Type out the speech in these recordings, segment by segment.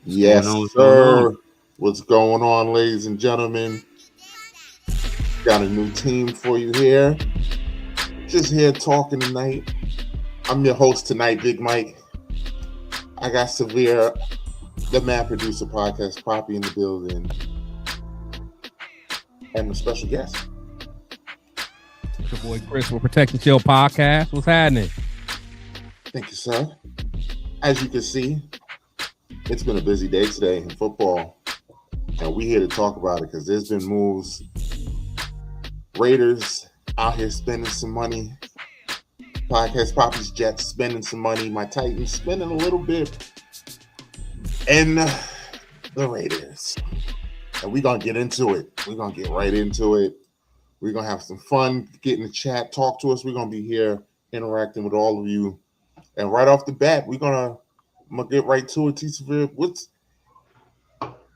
What's going Yes, on? What's going on? sir. What's going on, ladies and gentlemen? Got a new team for you here. Just here talking tonight. I'm your host tonight, Big Mike. I got Severe, the Man Producer Podcast, Poppy in the building, and a special guest. It's your boy Chris with Protect and Chill Podcast. What's happening? Thank you, sir. As you can see, it's been a busy day today in football, and we're here to talk about it because there's been moves. Raiders out here spending some money. Podcast Poppy's Jets spending some money. My Titans spending a little bit. And the Raiders. And we're going to get into it. We're going to get right into it. We're going to have some fun, get in the chat, talk to us. We're going to be here interacting with all of you. And right off the bat, I'm going to get right to it. T-Severe,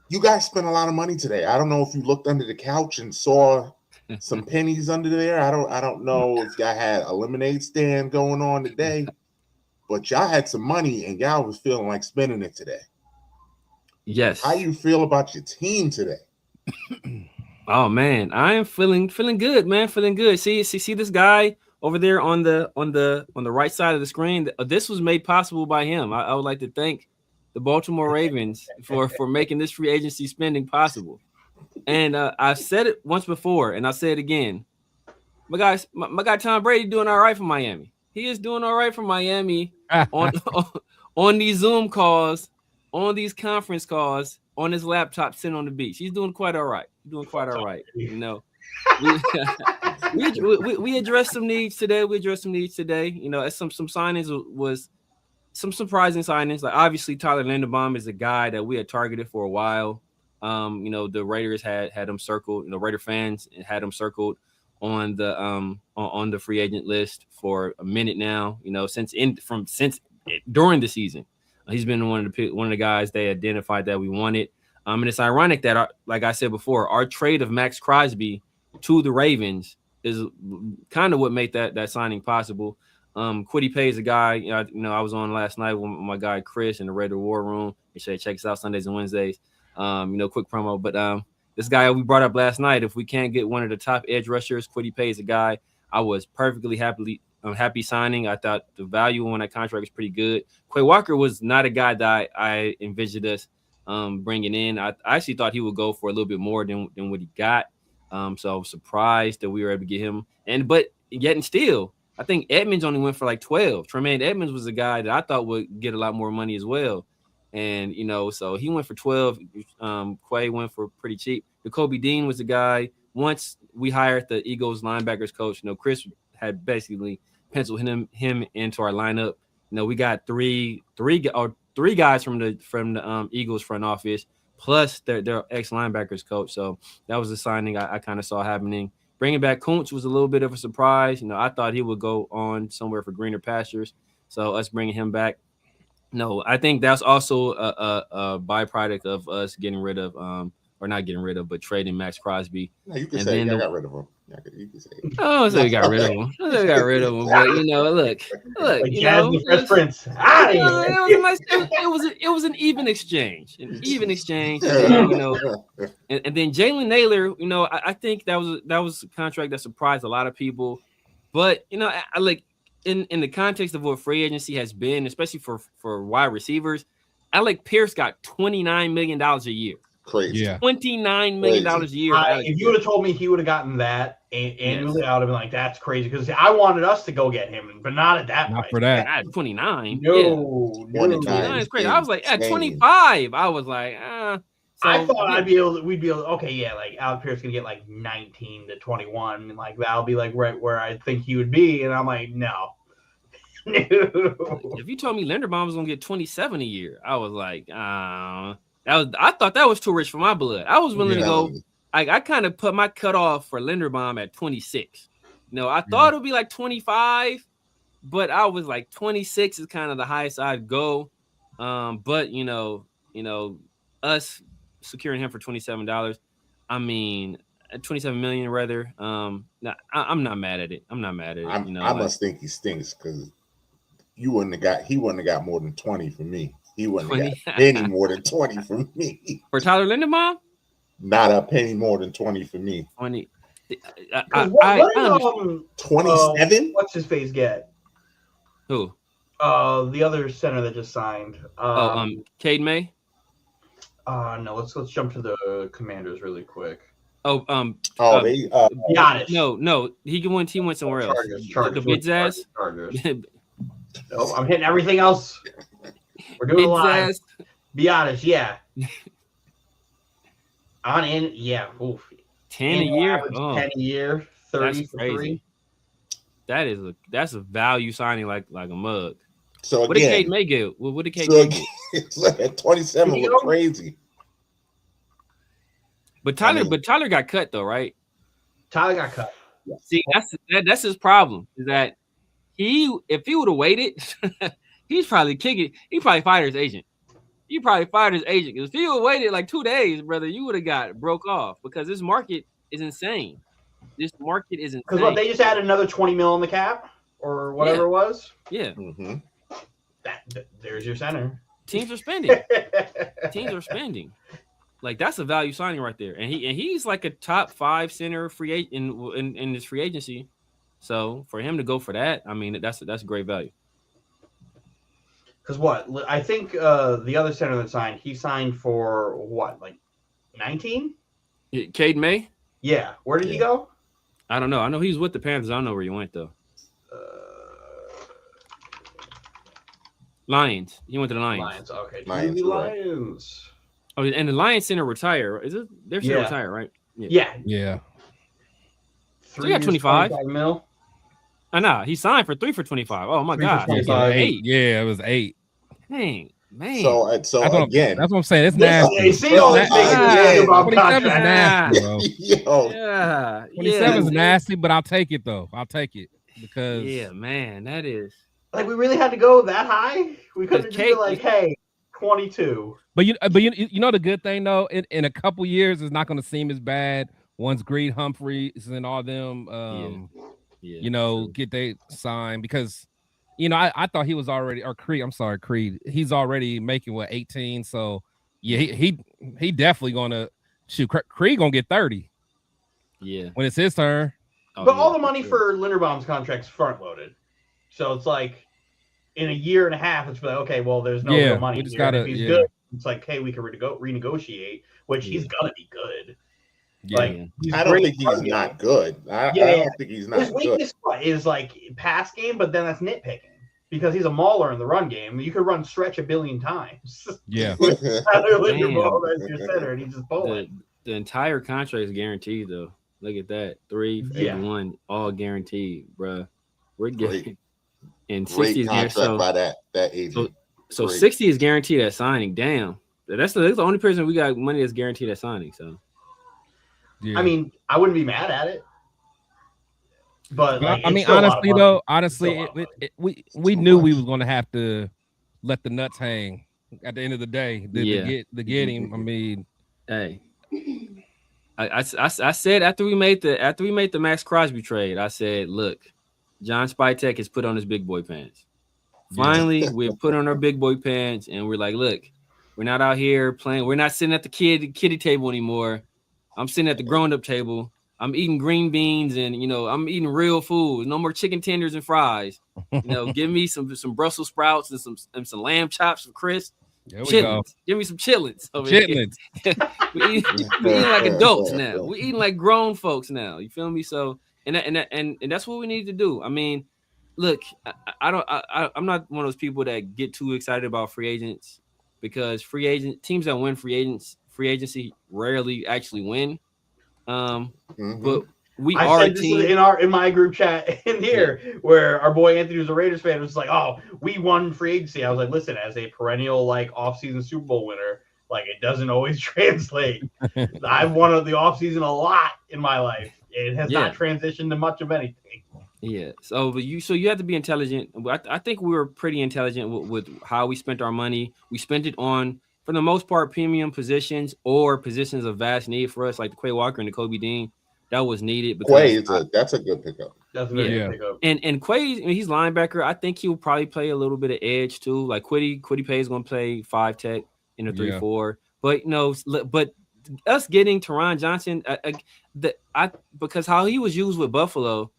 you guys spent a lot of money today. I don't know if you looked under the couch and saw some pennies under there. I don't know if y'all had a lemonade stand going on today, but y'all had some money and y'all was feeling like spending it today. Yes. How you feel about your team today? Oh man, I am feeling good, man. Feeling good. See this guy over there on the right side of the screen. This was made possible by him. I would like to thank the Baltimore Ravens for making this free agency spending possible. And I've said it once before, and I'll say it again. My guy Tom Brady doing all right for Miami. He is doing all right for Miami on these Zoom calls, on these conference calls, on his laptop sitting on the beach. He's doing quite all right. You know, we addressed some needs today. You know, some signings was some surprising signings. Like obviously Tyler Linderbaum is a guy that we had targeted for a while. You know, the Raiders had him circled. You know, Raider fans had him circled on the free agent list for a minute now. You know, since during the season, he's been one of the guys they identified that we wanted. And it's ironic that, like I said before, our trade of Max Crosby to the Ravens is kind of what made that signing possible. Quiddy Pay is a guy. You know, I was on last night with my guy Chris in the Raider War Room. He said check us out Sundays and Wednesdays. You know, quick promo. But this guy we brought up last night, if we can't get one of the top edge rushers, Quiddy Pay is a guy I was perfectly happy signing. I thought the value on that contract was pretty good. Quay Walker was not a guy that I envisioned us bringing in. I actually thought he would go for a little bit more than what he got. So I was surprised that we were able to get him. But yet and still, I think Edmonds only went for like 12. Tremaine Edmonds was a guy that I thought would get a lot more money as well. And, you know, so he went for 12. Quay went for pretty cheap. Jacoby Dean was a guy. Once we hired the Eagles linebackers coach, you know, Chris had basically penciled him into our lineup. You know, we got three guys from the Eagles front office, plus their ex-linebackers coach. So that was a signing I kind of saw happening. Bringing back Kuntz was a little bit of a surprise. You know, I thought he would go on somewhere for greener pastures. So us bringing him back. No, I think that's also a byproduct of us getting rid of, or not getting rid of, but trading Max Crosby. No, you can say I got rid of him. You can say it. Oh, so we got rid of him. But you know, look, like you know, the Fresh Prince. It was an even exchange, And then, you know, and then Jalen Naylor, you know, I think that was a contract that surprised a lot of people. But you know, I like in the context of what free agency has been, especially for wide receivers, Alec Pierce got $29 million a year. Crazy. Yeah. $29 million a year. If you would have told me he would have gotten that annually, I would have been like, that's crazy. Because I wanted us to go get him, but not at that Not price. for that. At 29. No. 29 is crazy. I was like, at 25, I was like, So, I thought we'd be able okay, yeah, like Alec Pierce gonna get like 19 to 21, and like that'll be like right where I think he would be, and I'm like, no. If you told me Linderbaum was gonna get 27 a year, I was like, I thought that was too rich for my blood. I was willing to go. I kind of put my cutoff for Linderbaum at 26. You know, I thought it would be like 25, but I was like 26 is kind of the highest I'd go. But you know, us securing him for $27. I mean, 27 million rather. I'm not mad at it. You know, I must think he stinks because he wouldn't have got more than 20 for me. He wouldn't have got a penny more than 20 from me. For Tyler Linderbaum? Not a penny more than 20 for me. 20. What did 27? what's his face get? Who? The other center that just signed. Cade May? No, let's jump to the Commanders really quick. Giannis. No, he went somewhere else. Chargers, the Big Ass. Nope, I'm hitting everything else. We're doing it live. Be honest, yeah. Oof. 10 a year. 10 a year, 30 for free. That's a value signing like a mug. So what did Cade May get? What did Cade May get? At 27 look crazy. But Tyler got cut though, right? Tyler got cut. See, that's his problem. Is that if he would have waited, he's probably kicking. He probably fired his agent. Because if he would have waited like 2 days, brother, you would have got broke off because this market is insane. Because what, they just added another 20 mil on the cap or whatever it was. Yeah. Mm-hmm. There's your center. Teams are spending. Like that's a value signing right there, and he's like a top 5 center free agent in this free agency. So for him to go for that, I mean that's great value. Because what I think the other center that signed, he signed for what, like 19? Cade May. Yeah, where did he go? I don't know. I know he's with the Panthers. I don't know where he went though. Lions. He went to the Lions. Okay. Lions. Oh, and the Lions center retire. Is it? They're still retire, right? Yeah. So he got 25 mil. Nah, he signed for 3 for 25. Oh my God. 8. Yeah, it was 8. Dang, man. So that's what I'm saying. It's nasty. See all these things about 27 is nasty, bro. Yeah. 27 is nasty, but I'll take it though. I'll take it because man, that is like we really had to go that high. We couldn't just be like, hey, 22. But you know the good thing though, in a couple years, it's not going to seem as bad once Greed Humphreys and all them, get they signed because. I thought he was already, or Creed. I'm sorry, Creed. He's already making 18. So yeah, he definitely gonna shoot. Creed gonna get 30. Yeah, when it's his turn. But all the money for Linderbaum's contract's front loaded, so it's like in a year and a half, it's like okay, well, there's no real money. We just gotta. If he's good, it's like hey, we can renegotiate, which he's gonna be good. I don't think he's not good. I don't think he's not good. His weakness is like pass game, but then that's nitpicking because he's a mauler in the run game. You could run stretch a billion times. Yeah. Linderbaum as your center, and he's just bowling. The entire contract is guaranteed, though. Look at that. 3 for 81, all guaranteed, bro. We're getting and 60 is contract by that agent. So 60 is guaranteed at signing. Damn. That's the only person we got money that's guaranteed at signing. So. Yeah. I mean, I wouldn't be mad at it. But like, I mean, honestly, we knew we was going to have to let the nuts hang at the end of the day to get him. I mean, hey, I said after we made the Max Crosby trade, I said, look, John Spytek has put on his big boy pants. Finally, we've put on our big boy pants, and we're like, look, we're not out here playing. We're not sitting at the kiddie table anymore. I'm sitting at the grown-up table. I'm eating green beans and, I'm eating real food. No more chicken tenders and fries. Give me some Brussels sprouts and some lamb chops for Chris. There we go. Give me some chitlins over here. We're eating like adults now. We're eating like grown folks now. You feel me? So and that's what we need to do. I mean, look, I'm not one of those people that get too excited about free agents because teams that win free agency rarely actually win. But we are a team in my group chat in here where our boy Anthony, who's a Raiders fan, was like, "Oh, we won free agency." I was like, "Listen, as a perennial like off-season Super Bowl winner, like it doesn't always translate. I've won the off-season a lot in my life. It has not transitioned to much of anything." Yeah. So you have to be intelligent. I think we were pretty intelligent with how we spent our money. We spent it on, for the most part, premium positions or positions of vast need for us, like the Quay Walker and the Kobe Dean. That was needed. Quay, that's a good pickup. That's a very Yeah. good pickup. And Quay, he's linebacker. I think he'll probably play a little bit of edge too. Like Quiddy Pay is going to play 5 tech in a 3-4. But but us getting Teron Johnson, because how he was used with Buffalo,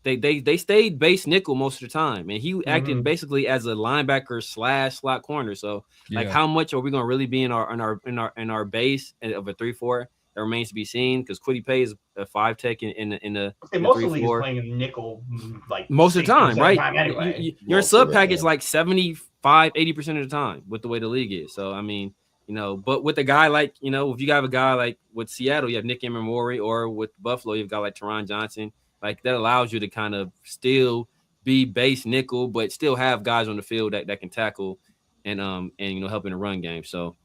they stayed base nickel most of the time, and he acted basically as a linebacker / slot corner. So like, how much are we going to really be in our base of a 3-4? That remains to be seen, because Quiddy Pay is a 5 tech in a most of the 3-4. league is playing a nickel like most of the time, right? Anyway, Your sub package like 75-80% of the time with the way the league is. So I mean, but with a guy like, if you have a guy like with Seattle, you have Nick Emery, or with Buffalo, you've got like Teron Johnson. Like, that allows you to kind of still be base nickel, but still have guys on the field that can tackle and help in the run game. So.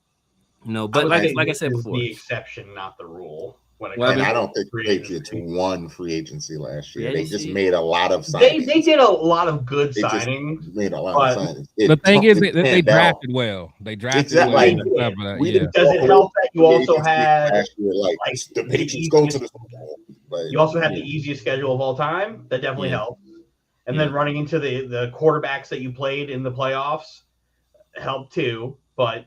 But like I said before, the exception, not the rule. And I don't think the Patriots won free agency last year. They just made a lot of signings. They did a lot of good signings. Made a lot of signings. The thing is, they drafted well. They drafted well. Does it help that you also had the Patriots go to the Super Bowl? You also had the easiest schedule of all time. That definitely helped. And then running into the quarterbacks that you played in the playoffs helped too. But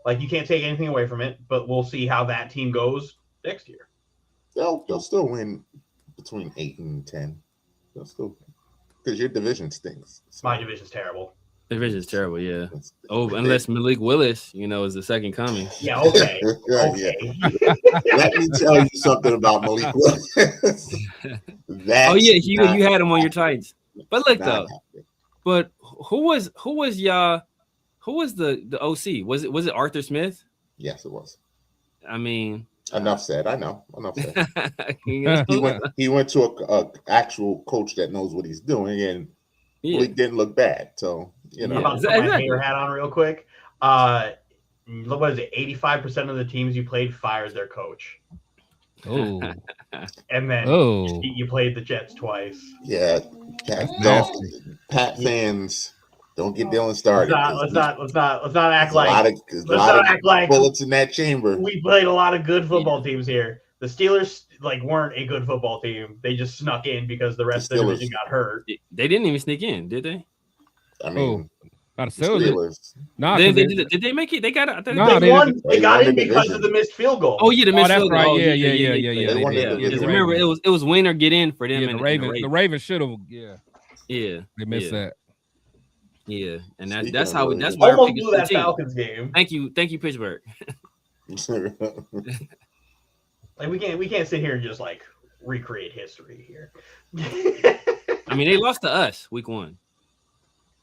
like, you can't take anything away from it, but we'll see how that team goes next year. They'll still win between 8 and 10. They'll still, because your division stinks. So. My division's terrible. Division's terrible, yeah. Unless Malik Willis, is the second coming. Yeah, okay. Let me tell you something about Malik Willis. You had him on your Titans. But look though, but who was the OC? Was it Arthur Smith? Yes, it was. I mean, enough said. I know. Enough said. He went to a actual coach that knows what he's doing, and he didn't look bad. So I'm about to put my hair hat on real quick. What is it? 85% of the teams you played fired their coach. Oh, and then you played the Jets twice. Yeah, Pat fans. Don't get Dylan started. Let's not act like bullets in that chamber. We played a lot of good football teams here. The Steelers weren't a good football team. They just snuck in because the rest of the division got hurt. They didn't even sneak in, did they? I mean, not the Steelers. Did they make it? They got it. They won. They got in because of the missed field goal. Oh yeah, the missed field goal. Right. Yeah. Remember, it was win or get in for them. The Ravens should have. Yeah. They missed that. Yeah, and that's why almost blew that Falcons game. Thank you, Pittsburgh. We can't sit here and just recreate history here. I mean, they lost to us week 1.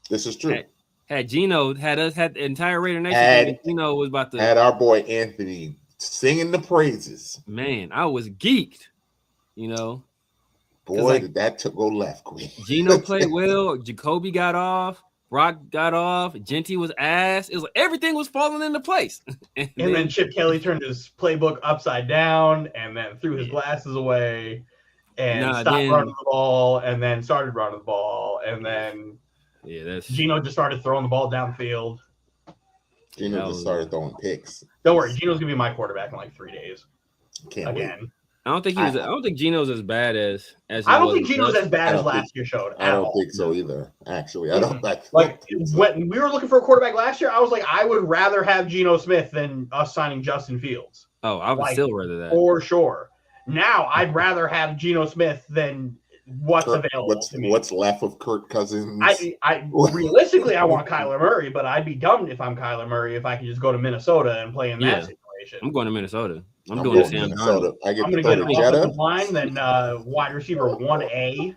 This is true. Had Gino had the entire Raider Nation. Gino was about to had our boy Anthony singing the praises. Man, I was geeked. Boy, did that go left quick. Gino played well. Jacoby got off. Brock got off. Genty was ass. It was everything was falling into place. and then Chip Kelly turned his playbook upside down and then threw his glasses away and stopped running the ball and then started running the ball. And then Gino just started throwing the ball downfield. Gino just started throwing picks. Don't worry. Gino's going to be my quarterback in 3 days. Can't wait. I don't think Gino's as bad as I don't think Gino's as bad as last year showed. I don't think so either. Actually, I don't when we were looking for a quarterback last year, I was like, I would rather have Geno Smith than us signing Justin Fields. Oh, I would still rather that for sure. Now I'd rather have Geno Smith than what's available. What's left of Kirk Cousins? I realistically I want Kyler Murray, but I'd be dumb if I'm Kyler Murray if I could just go to Minnesota and play in that situation. I'm going to Minnesota. I'm doing the Sam Darnold. I'm going to get offensive line, then wide receiver 1A.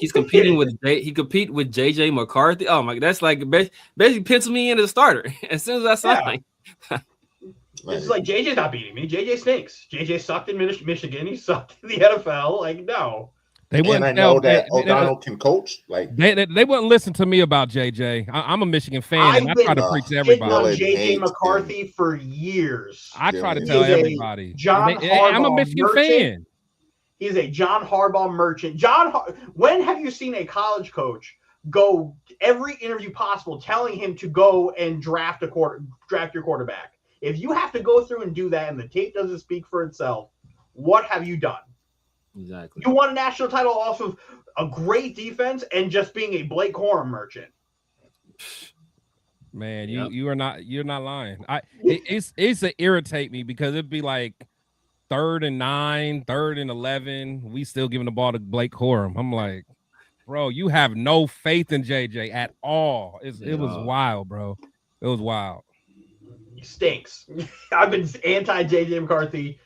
He's competing with JJ McCarthy. Oh my, that's like basically pencil me in as a starter as soon as I sign. It's like JJ's not beating me. JJ stinks. JJ sucked in Michigan. He sucked in the NFL. No. They wouldn't. And I know that O'Donnell can coach. They wouldn't listen to me about JJ. I'm a Michigan fan, and I try to preach to everybody. JJ McCarthy for years. I try to tell everybody. I'm a Michigan fan. He's a John Harbaugh merchant. When have you seen a college coach go every interview possible telling him to go and draft your quarterback? If you have to go through and do that, and the tape doesn't speak for itself, what have you done? Exactly. You won a national title off of a great defense and just being a Blake Corum merchant. Man, you're not lying. It's to irritate me because it'd be like 3rd and 9, 3rd and 11. We still giving the ball to Blake Corum. I'm like, bro, you have no faith in JJ at all. It was wild, bro. It was wild. He stinks. I've been anti JJ McCarthy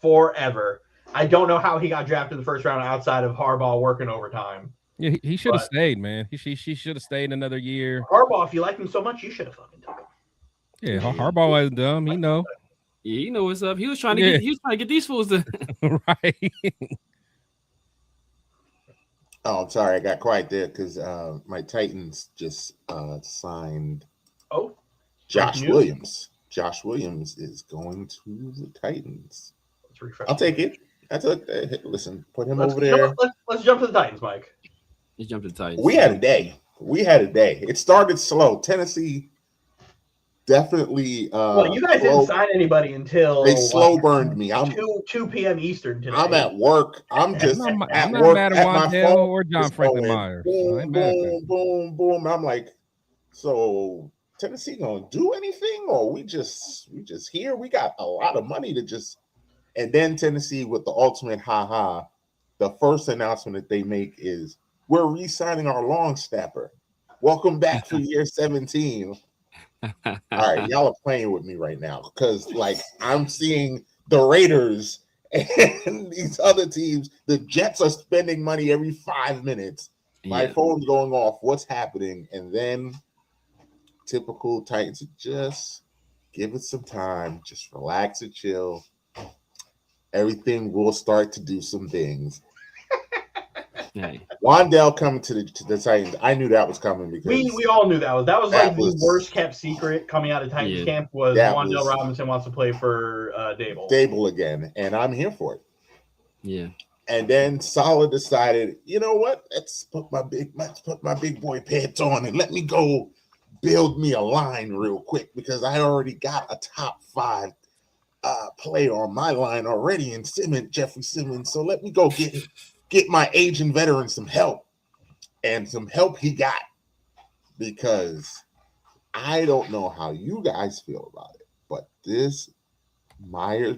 forever. I don't know how he got drafted in the first round outside of Harbaugh working overtime. Yeah, he should have stayed, man. She should have stayed another year. Harbaugh, if you like him so much, you should have fucking took him. Yeah, Harbaugh wasn't dumb. He know. Yeah, you know what's up. He was trying to get these fools to right. Oh, I'm sorry, I got quiet there because my Titans just signed Josh Williams. Josh Williams is going to the Titans. I'll take it. Listen, put him over there. Let's jump to the Titans, Mike. Let's jump to the Titans. We had a day. It started slow. Tennessee definitely. Well, you guys didn't sign anybody until they slow burned me. I'm 2 p.m. Eastern today. I'm at work. I'm just I'm not at work mad at Wandale or John Franklin Myers. Boom, boom, boom, boom. I'm like, so Tennessee gonna do anything, or we just here? We got a lot of money to just. And then Tennessee with the ultimate the first announcement that they make is we're re-signing our long snapper. Welcome back for year 17. All right, y'all are playing with me right now because like I'm seeing the Raiders and these other teams. The Jets are spending money every 5 minutes. My phone's going off. What's happening? And then typical Titans, just give it some time. Just relax and chill. Everything will start to do some things. Wandale coming to the Titans. I knew that was coming because we all knew that was like the worst kept secret coming out of Titans camp was Wandale Robinson wants to play for Dable. Dable again, and I'm here for it. Yeah. And then Saleh decided, you know what? Let's put my big boy pants on and let me go build me a line real quick because I already got a top 5 player on my line already in Jeffrey Simmons. So let me go get my aging veteran some help. And some help he got. Because I don't know how you guys feel about it, but this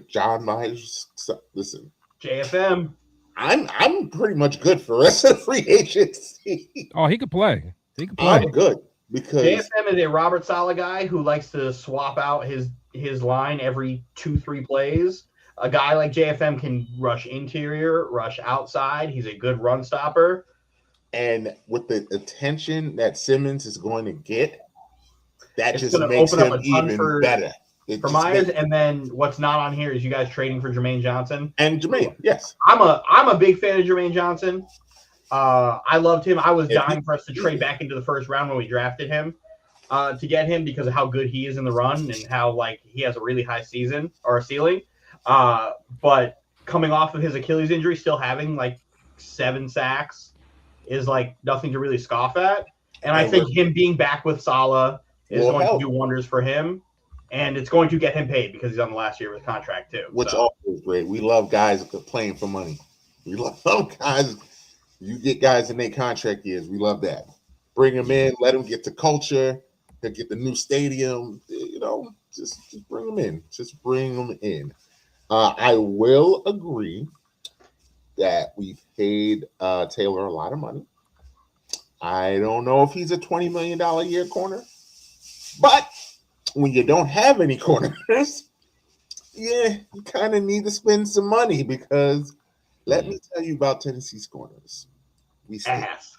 John Myers, listen. JFM. I'm pretty much good for the rest of free agency. Oh, he could play. I'm good. Because JFM is a Robert Saleh guy who likes to swap out his line every 2-3 plays. A guy like JFM can rush interior, rush outside. He's a good run stopper. And with the attention that Simmons is going to get, that just makes him even better. For Myers, and then what's not on here is you guys trading for Jermaine Johnson. And Jermaine, yes. I'm a big fan of Jermaine Johnson. I loved him. I was dying for us to trade back into the first round when we drafted him to get him because of how good he is in the run and how like he has a really high ceiling. But coming off of his Achilles injury, still having like 7 sacks is like nothing to really scoff at. And I think him being back with Saleh is going to do wonders for him. And it's going to get him paid because he's on the last year of his contract too. Which also is great. We love guys playing for money. We love guys. You get guys in their contract years. We love that. Bring them in. Let them get the culture. They get the new stadium. You know, just bring them in. Just bring them in. I will agree that we paid Taylor a lot of money. I don't know if he's a $20 million a year corner, but when you don't have any corners, you kind of need to spend some money because let me tell you about Tennessee's corners. We stink. Ass.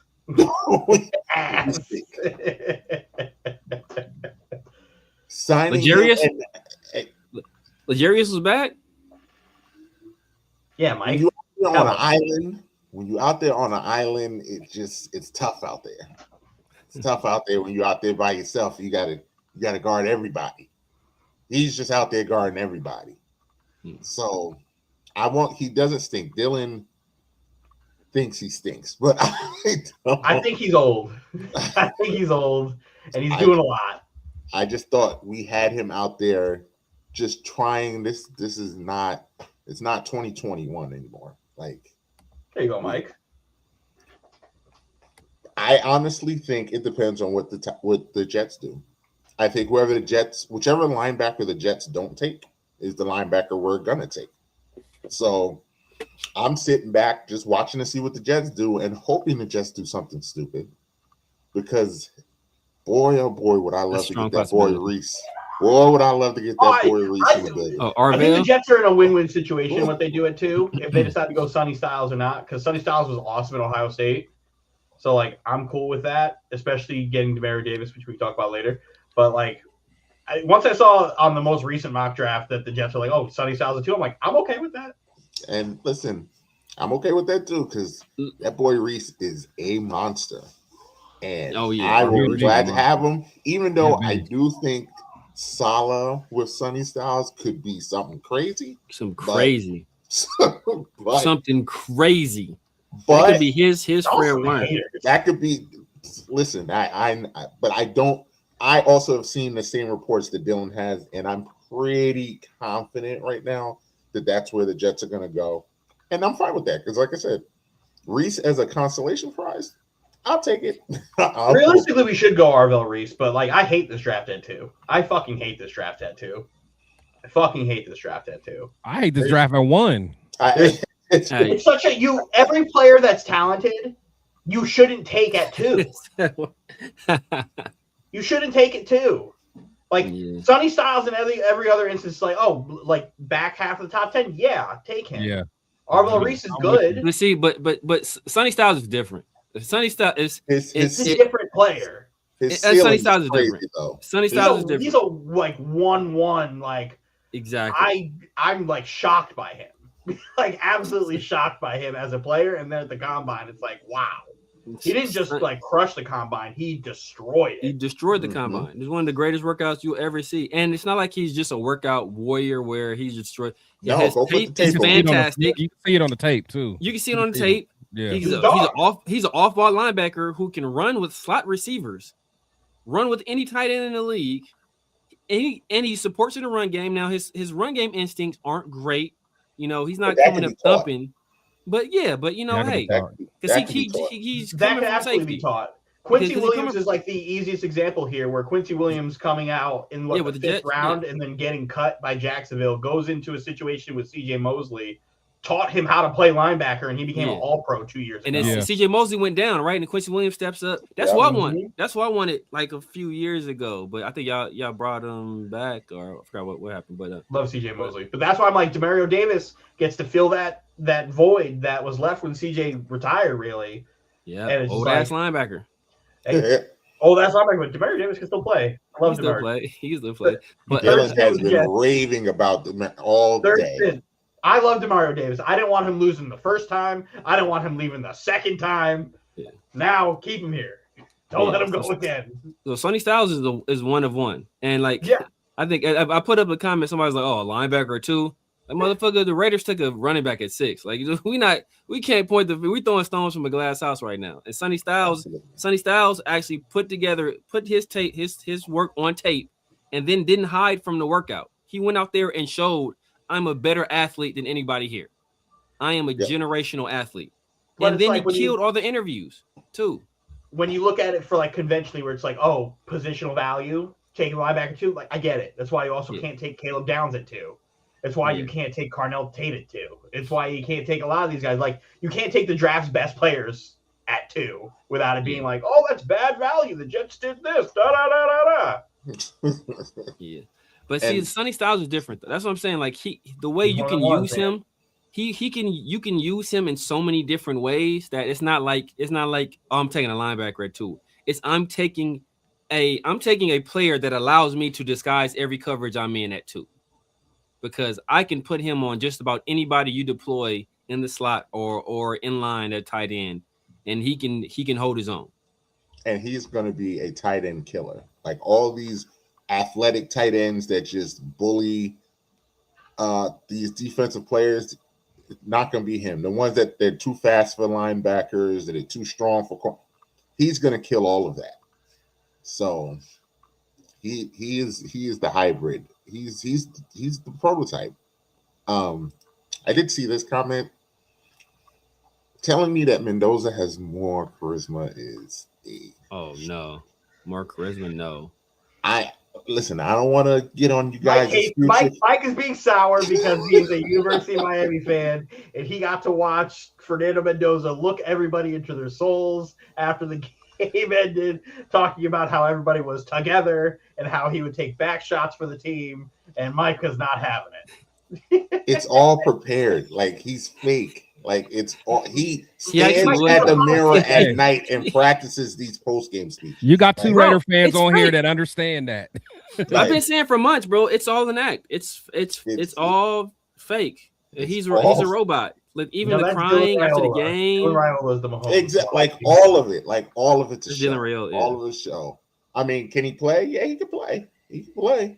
Signing Legarius was back. Yeah, Mike. When you're out there on an island, it's tough out there. It's tough out there when you're out there by yourself. You gotta guard everybody. He's just out there guarding everybody. So he doesn't stink. Dylan thinks he stinks, but I think he's old. I think he's old and he's doing a lot. I just thought we had him out there just trying this. This is not It's not 2021 anymore. Like, there you go, Mike. I honestly think it depends on what the Jets do. I think whichever linebacker the Jets don't take is the linebacker we're gonna take. So I'm sitting back just watching to see what the Jets do and hoping the Jets do something stupid. Because boy, oh boy, would I love to get that boy Reese. Boy, would I love to get that boy Reese in the building. I think the Jets are in a win-win situation what they do it too, if they decide to go Sonny Styles or not, because Sonny Styles was awesome at Ohio State. So, like, I'm cool with that, especially getting Demario Davis, which we can talk about later. But, like, once I saw on the most recent mock draft that the Jets are like, oh, Sonny Styles at 2, I'm like, I'm okay with that. And listen, I'm okay with that too, because that boy Reese is a monster. And I will be glad to have him, even though I do think Salah with Sonny Styles could be something crazy. Something crazy. But that could be his fair one. That could be. Listen, but I don't. I also have seen the same reports that Dylan has, and I'm pretty confident right now that that's where the Jets are going to go, and I'm fine with that because, like I said, Reese as a consolation prize, I'll take it. Realistically, we should go Arvell Reese, but like I hate this draft at 2. I fucking hate this draft at 2. I hate this draft at 1. It's such a every player that's talented, you shouldn't take at 2. You shouldn't take it 2. Like Sonny Styles and every other instance, like like back half of the top 10, take him. Yeah, Arvell Reese is good. Let's see, but Sonny Styles is different. Sonny Styles is a different player. Sonny Styles is different. Sonny Styles is different. He's a like 1-1. Like exactly. I'm like shocked by him. Like absolutely shocked by him as a player. And then at the combine, it's like, wow. He didn't just like crush the combine; he destroyed it. He destroyed the combine. It's one of the greatest workouts you'll ever see, and it's not like he's just a workout warrior where he's destroyed. His tape is fantastic. You can see it on the tape too. You can see it on the tape. Yeah, he's an off-ball linebacker who can run with slot receivers, run with any tight end in the league, and he supports in the run game. Now his run game instincts aren't great. You know, he's not coming up thumping. But you know, hey, because he's that can absolutely be taught. Quincy Williams is like the easiest example here, where Quincy Williams coming out in the 5th round and then getting cut by Jacksonville goes into a situation with C.J. Mosley, taught him how to play linebacker, and he became an All-Pro 2 years ago. And then C.J. Mosley went down, right? And Quincy Williams steps up. That's what I wanted. That's what I wanted like a few years ago. But I think y'all brought him back, or I forgot what happened. But love C.J. Mosley. But that's why I'm like Demario Davis gets to fill that void that was left when C.J. retired, really. Yeah, and old ass linebacker. Old ass linebacker, but Demario Davis can still play. I love Demario. He can still play. But Dylan has been raving about them all day. I love Demario Davis. I didn't want him losing the first time. I didn't want him leaving the second time. Yeah. Now keep him here. Don't let him go again. So Sonny Styles is one of one, and like I think I put up a comment. Somebody's like, "Oh, a linebacker or 2." That motherfucker, the Raiders took a running back at 6. Like we can't point we throwing stones from a glass house right now. And Sonny Styles actually put his work on tape, and then didn't hide from the workout. He went out there and showed, I'm a better athlete than anybody here. I am a generational athlete. But and then like he killed all the interviews too. When you look at it for like conventionally, where it's like, oh, positional value, taking linebacker 2, like I get it. That's why you also can't take Caleb Downs at 2. It's why you can't take Carnell Tate at 2. It's why you can't take a lot of these guys. Like you can't take the draft's best players at 2 without it being like, oh, that's bad value. The Jets did this. Da da da da da. Yeah. But see, Sonny Styles is different. That's what I'm saying. Like the way you can use him, you can use him in so many different ways that it's not like oh, I'm taking a linebacker at 2. It's I'm taking a player that allows me to disguise every coverage I'm in at 2. Because I can put him on just about anybody you deploy in the slot or in line at tight end, and he can hold his own. And he's going to be a tight end killer. Like all these athletic tight ends that just bully these defensive players, not going to be him. The ones that they're too fast for linebackers, that they're too strong for. He's going to kill all of that. So he is the hybrid. He's the prototype. I did see this comment telling me that Mendoza has more charisma is Oh no, more charisma? No. Listen. I don't want to get on you guys. Mike is being sour because he's a University of Miami fan, and he got to watch Fernando Mendoza look everybody into their souls after the game ended, talking about how everybody was together and how he would take back shots for the team, and Mike was not having it. It's all prepared. Like he's fake. Like it's all he stands actually at the mirror at night and practices these post game speeches. You got two Raider fans on fake. here that understand that. I've been saying for months, bro. It's all an act. It's all fake. He's a robot. Like even the crying after the game. Was the Mahomes. Exactly. Like all of it. Like all of it's a show. Real, yeah. All of the show. I mean, can he play? Yeah, he can play. He can play.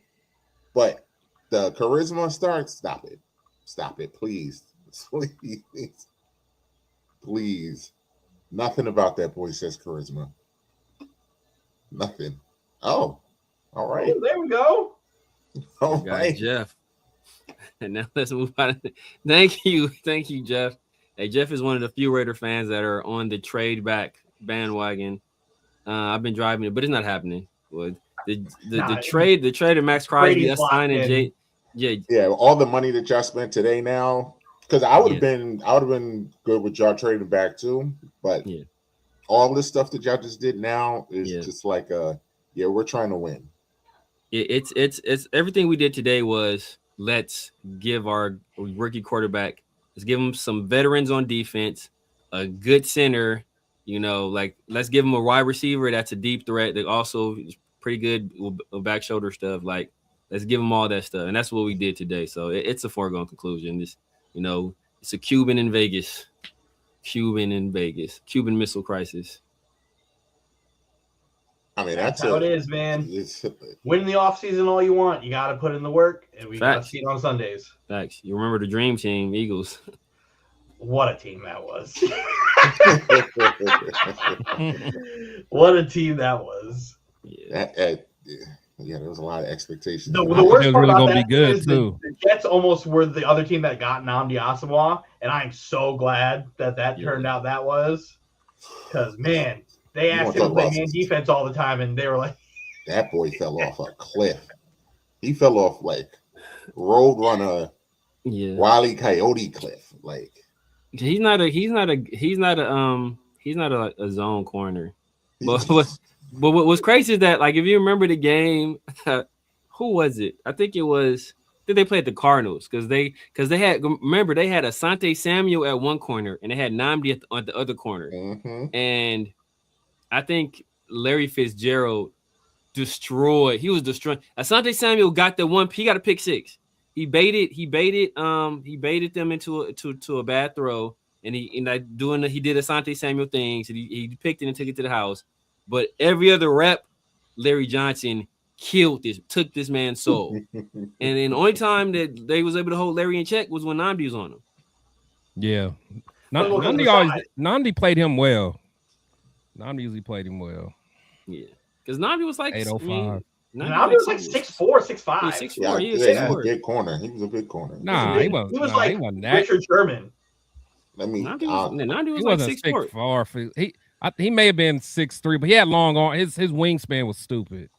But the charisma starts. Stop it. Stop it, please. Please. Please. Nothing about that boy says charisma. Nothing. Oh, all right. Oh, there we go. All right, Jeff. And now let's move on. Thank you, Jeff. Hey, Jeff is one of the few Raider fans that are on the trade back bandwagon. I've been driving it, but it's not happening. The trade of Max Crosby, that's fine, and yeah, all the money that y'all spent today now. Because I would have been good with y'all trading back too, but all this stuff that y'all just did now is just like we're trying to win. It's everything we did today was let's give our rookie quarterback, let's give him some veterans on defense, a good center, like let's give him a wide receiver that's a deep threat that also is pretty good with back shoulder stuff. Like let's give him all that stuff, and that's what we did today. So it's a foregone conclusion. It's a Cuban in Vegas. Cuban Missile Crisis. I mean, that's how it is, man. Win the offseason all you want. You got to put in the work, and we got to see it on Sundays. Facts. You remember the Dream Team, Eagles. What a team that was. What a team that was. Yeah, there was a lot of expectations. The worst part about that is the Jets almost were the other team that got Nnamdi Asomugha, and I'm so glad that turned out that was. Because, man, they asked him to play man defense all the time, and they were like... That boy fell off a cliff. He fell off like Roadrunner, Wile E. Coyote cliff. Like he's not a zone corner. But what's crazy is that, like, if you remember the game, who was it? I think it was. Did they play at the Cardinals? Because they had Asante Samuel at one corner and they had Nnamdi at the other corner, and I think Larry Fitzgerald destroyed. He was destroying. Asante Samuel got the one. He got a pick six. He baited them into a bad throw, and he did Asante Samuel things. And he picked it and took it to the house. But every other rep, Larry Johnson took this man's soul. And then the only time that they was able to hold Larry in check was when Nnamdi was on him. Yeah. Nnamdi played him well. Nnamdi usually played him well. Yeah. Because Nnamdi was like 805. Nnamdi was like 6'4", 6'5". 6'4". He was a big corner. He was a big corner. He was like Richard Sherman. I mean, Nnamdi was like 6'4". He may have been 6'3", but he had long arms. His wingspan was stupid.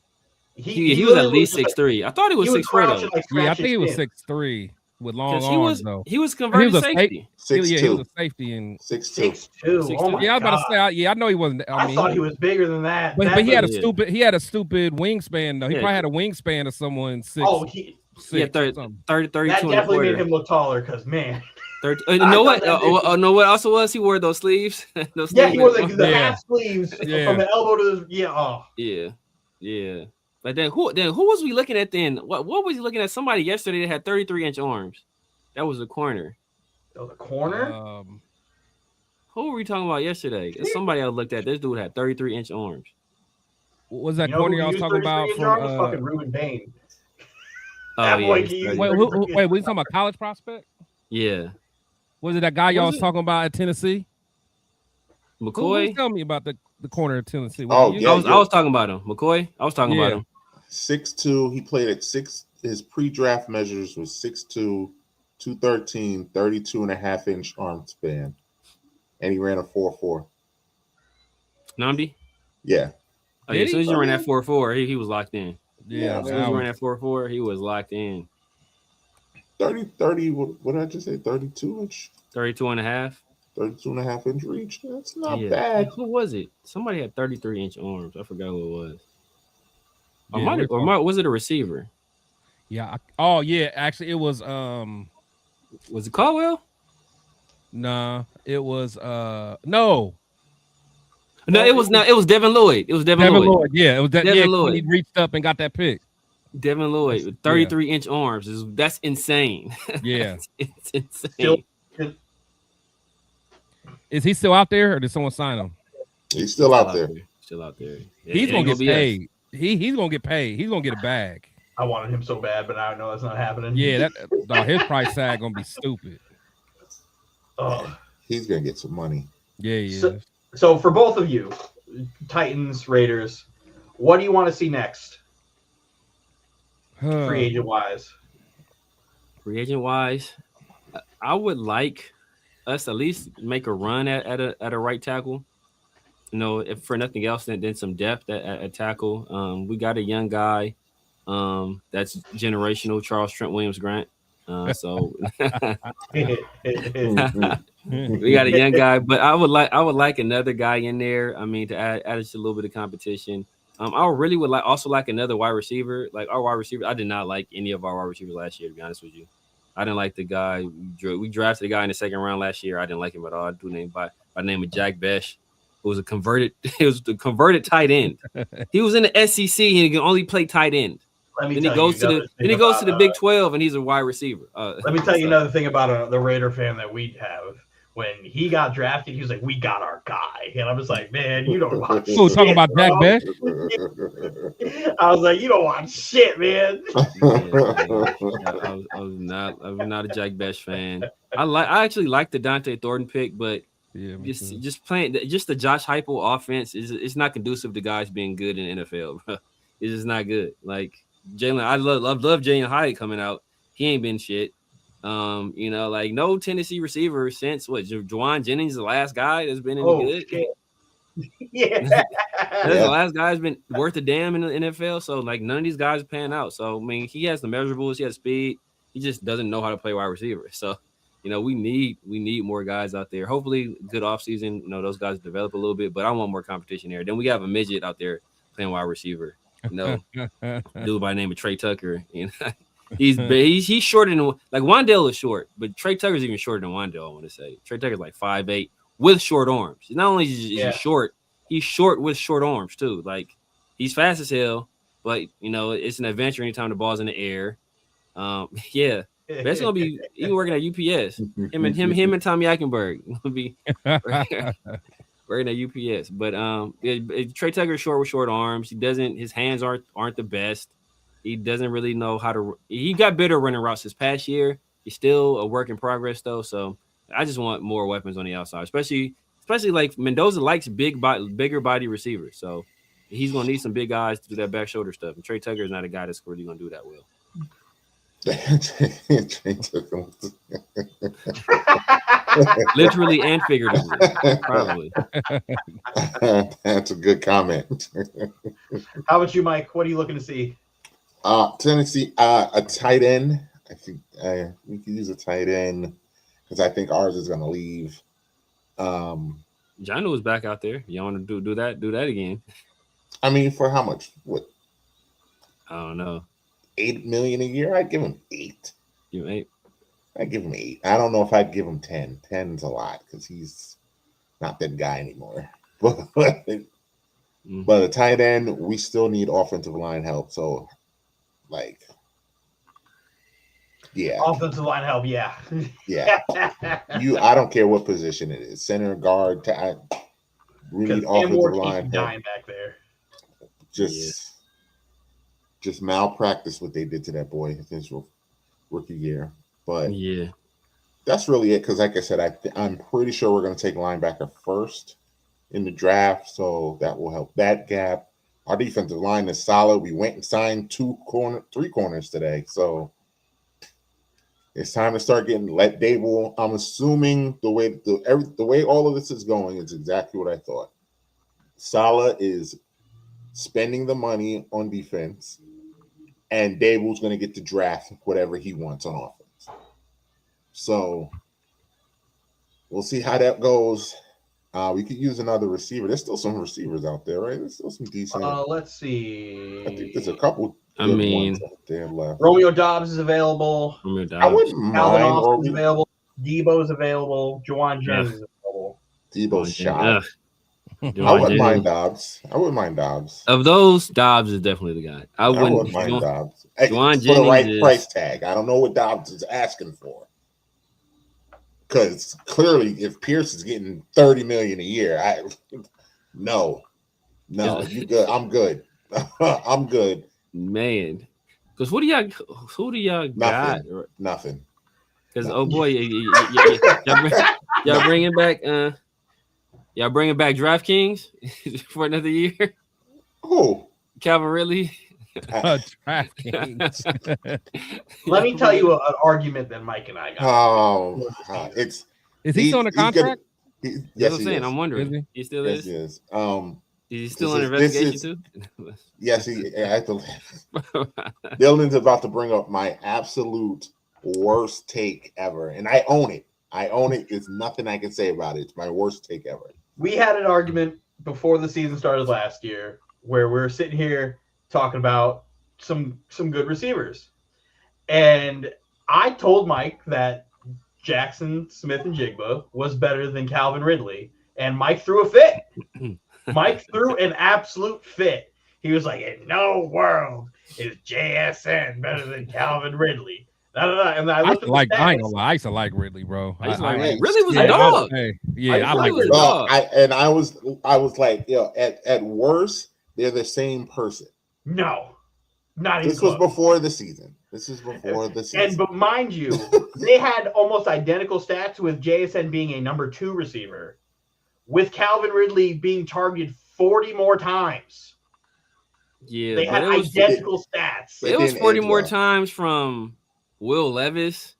He was at least 6'3". I thought he was 6'4". Like I think he was 6'3" with long arms though. He was converted safety. 6'2". He was a safety in 6'2". Oh my I was about to say. I know he wasn't. I thought he was bigger than that. But he had a stupid. He had a stupid wingspan though. He probably had a wingspan of someone 6. Oh, 30, 32. That definitely made him look taller. Because man. You know what? No, what also was he wore those sleeves? He wore the half sleeves from the elbow to the yeah. But then who was we looking at then? What was he looking at? Somebody yesterday that had 33-inch arms. That was a corner. That was a corner. Who were we talking about yesterday? Somebody I looked at. This dude had 33-inch arms. What was that corner y'all was talking about? From fucking Ruben Bain. Wait, we talking about college prospect? Yeah. Was it that guy y'all was talking about at Tennessee? McCoy? Tell me about the corner of Tennessee. I was talking about him. McCoy? I was talking about him. 6'2". He played at 6. His pre-draft measures was 6'2", 213, 32.5-inch arm span. And he ran a 4.4. Namdi? Yeah. Oh, yeah. As soon as you ran that 4.4, he was locked in. Yeah, as soon as you ran that 4.4, he was locked in. 30, what did I just say? 32-inch? 32.5. 32.5-inch reach. That's not bad. Who was it? Somebody had 33-inch arms. I forgot who it was. Was it a receiver? Yeah. Oh yeah. Actually, it was Was it Caldwell? Nah, it was no. No, it was not. It was Devin Lloyd. It was Devin Lloyd. Yeah, it was that. Devin Lloyd. Lloyd. He reached up and got that pick. Devin Lloyd with 33-inch arms. That's insane. Yeah, it's insane. Is he still out there, or did someone sign him? He's still out there. Still out there. He's gonna get paid. He's gonna get paid. He's gonna get a bag. I wanted him so bad, but I know that's not happening. Yeah, his price tag gonna be stupid. He's gonna get some money. Yeah, he is. So for both of you, Titans, Raiders, what do you want to see next? Free agent wise. Free agent wise, I would like us at least make a run at a right tackle. You know, if for nothing else than some depth at tackle. We got a young guy that's generational, Charles Trent Williams Grant. So we got a young guy, but I would like another guy in there. I mean, to add just a little bit of competition. I really would like another wide receiver. Like our wide receiver, I did not like any of our wide receivers last year, to be honest with you. I didn't like the guy. We drafted a guy in the second round last year. I didn't like him at all. I do name by the name of Jack Besh, who was the converted tight end. He was in the SEC and he can only play tight end. Then he goes to the Big 12 and he's a wide receiver. Let me tell you another thing about the Raider fan that we have. When he got drafted, he was like, "We got our guy," and I was like, "Man, you don't watch." Who talking about Jack Besh? I was like, "You don't watch shit, man." I was not a Jack Besh fan. I actually like the Dante Thornton pick, but just playing the Josh Heupel offense it's not conducive to guys being good in the NFL, bro. It's just not good. Like Jalen, I love Jalen Hyatt coming out. He ain't been shit. You know, like no Tennessee receiver since Juwan Jennings, the last guy that's been any good. Yeah. The last guy's been worth a damn in the NFL. So like none of these guys are panning out. So I mean, he has the measurables, he has speed. He just doesn't know how to play wide receiver. So you know, we need more guys out there. Hopefully, good offseason. You know, those guys develop a little bit, but I want more competition there. Then we have a midget out there playing wide receiver. You know, dude by the name of Trey Tucker. You know. He's shorter than like Wandale is short, but Trey Tucker's even shorter than Wandale. I want to say Trey Tucker's like 5'8" with short arms. Not only is he short, he's short with short arms too. Like he's fast as hell, but you know it's an adventure anytime the ball's in the air. Yeah, that's gonna be even working at UPS. Him and Tommy Eichenberg gonna be working at UPS. But Trey Tucker's short with short arms. His hands aren't the best. He doesn't really know how to. He got better running routes this past year. He's still a work in progress though. So I just want more weapons on the outside, especially like Mendoza likes bigger body receivers. So he's gonna need some big guys to do that back shoulder stuff. And Trey Tucker is not a guy that's really gonna do that well. Literally and figuratively, probably. That's a good comment. How about you, Mike? What are you looking to see? Tennessee, a tight end. I think we could use a tight end because I think ours is going to leave. John was back out there. You want to do that again? I mean, for how much? What? I don't know. $8 million a year? I'd give him 8. Give him 8. I'd give him 8. I don't know if I'd give him 10. 10's a lot because he's not that guy anymore. But a tight end, we still need offensive line help. So. Like, yeah, offensive line help, yeah. I don't care what position it is, center, guard. We need offensive line help. Back there. Just malpractice what they did to that boy his rookie year. But yeah, that's really it. Because like I said, I'm pretty sure we're going to take linebacker first in the draft, so that will help that gap. Our defensive line is solid. We went and signed 3 corners today. So It's time to start let Dable. I'm assuming the way all of this is going is exactly what I thought. Saleh is spending the money on defense, and Dable's going to get to draft whatever he wants on offense. So we'll see how that goes. We could use another receiver. There's still some receivers out there, right? There's still some decent. Let's see. I think there's a couple. I mean, ones out there left. Romeo Dobbs is available. Romeo Dobbs. I wouldn't Calvin mind. Austin's available. Debo's available. Juwan Jennings is available. Debo's shot. I Juwan wouldn't mind Jennings. Dobbs. Of those, Dobbs is definitely the guy. I wouldn't mind Dobbs. Juwan For Jennings the right is, price tag. I don't know what Dobbs is asking for. Because clearly, if Pierce is getting $30 million a year, no, you good. I'm good. I'm good. Man, because who do y'all got? Nothing. Because y'all bringing back DraftKings for another year. Who? Calvin Ridley. DraftKings. Let me tell you an argument that Mike and I got. Is he still on a contract? Yes, that's what I'm saying. I'm wondering. He still is. Yes, is he still under investigation too? Yes, he. Dylan's about to bring up my absolute worst take ever, and I own it. There's nothing I can say about it. It's my worst take ever. We had an argument before the season started last year where we're sitting here talking about some good receivers, and I told Mike that Jackson Smith-Njigba was better than Calvin Ridley, and Mike threw a fit. Mike threw an absolute fit. He was like, "In no world is JSN better than Calvin Ridley." And I looked at the stats. I ain't gonna lie. I used to like Ridley, bro. Ridley was a dog. I like Ridley. I was like, at worst, they're the same person. No, not even. This was before the season. But mind you, they had almost identical stats with JSN being a number 2 receiver, with Calvin Ridley being targeted 40 more times. Yeah, they had identical stats. It was 40 more times from Will Levis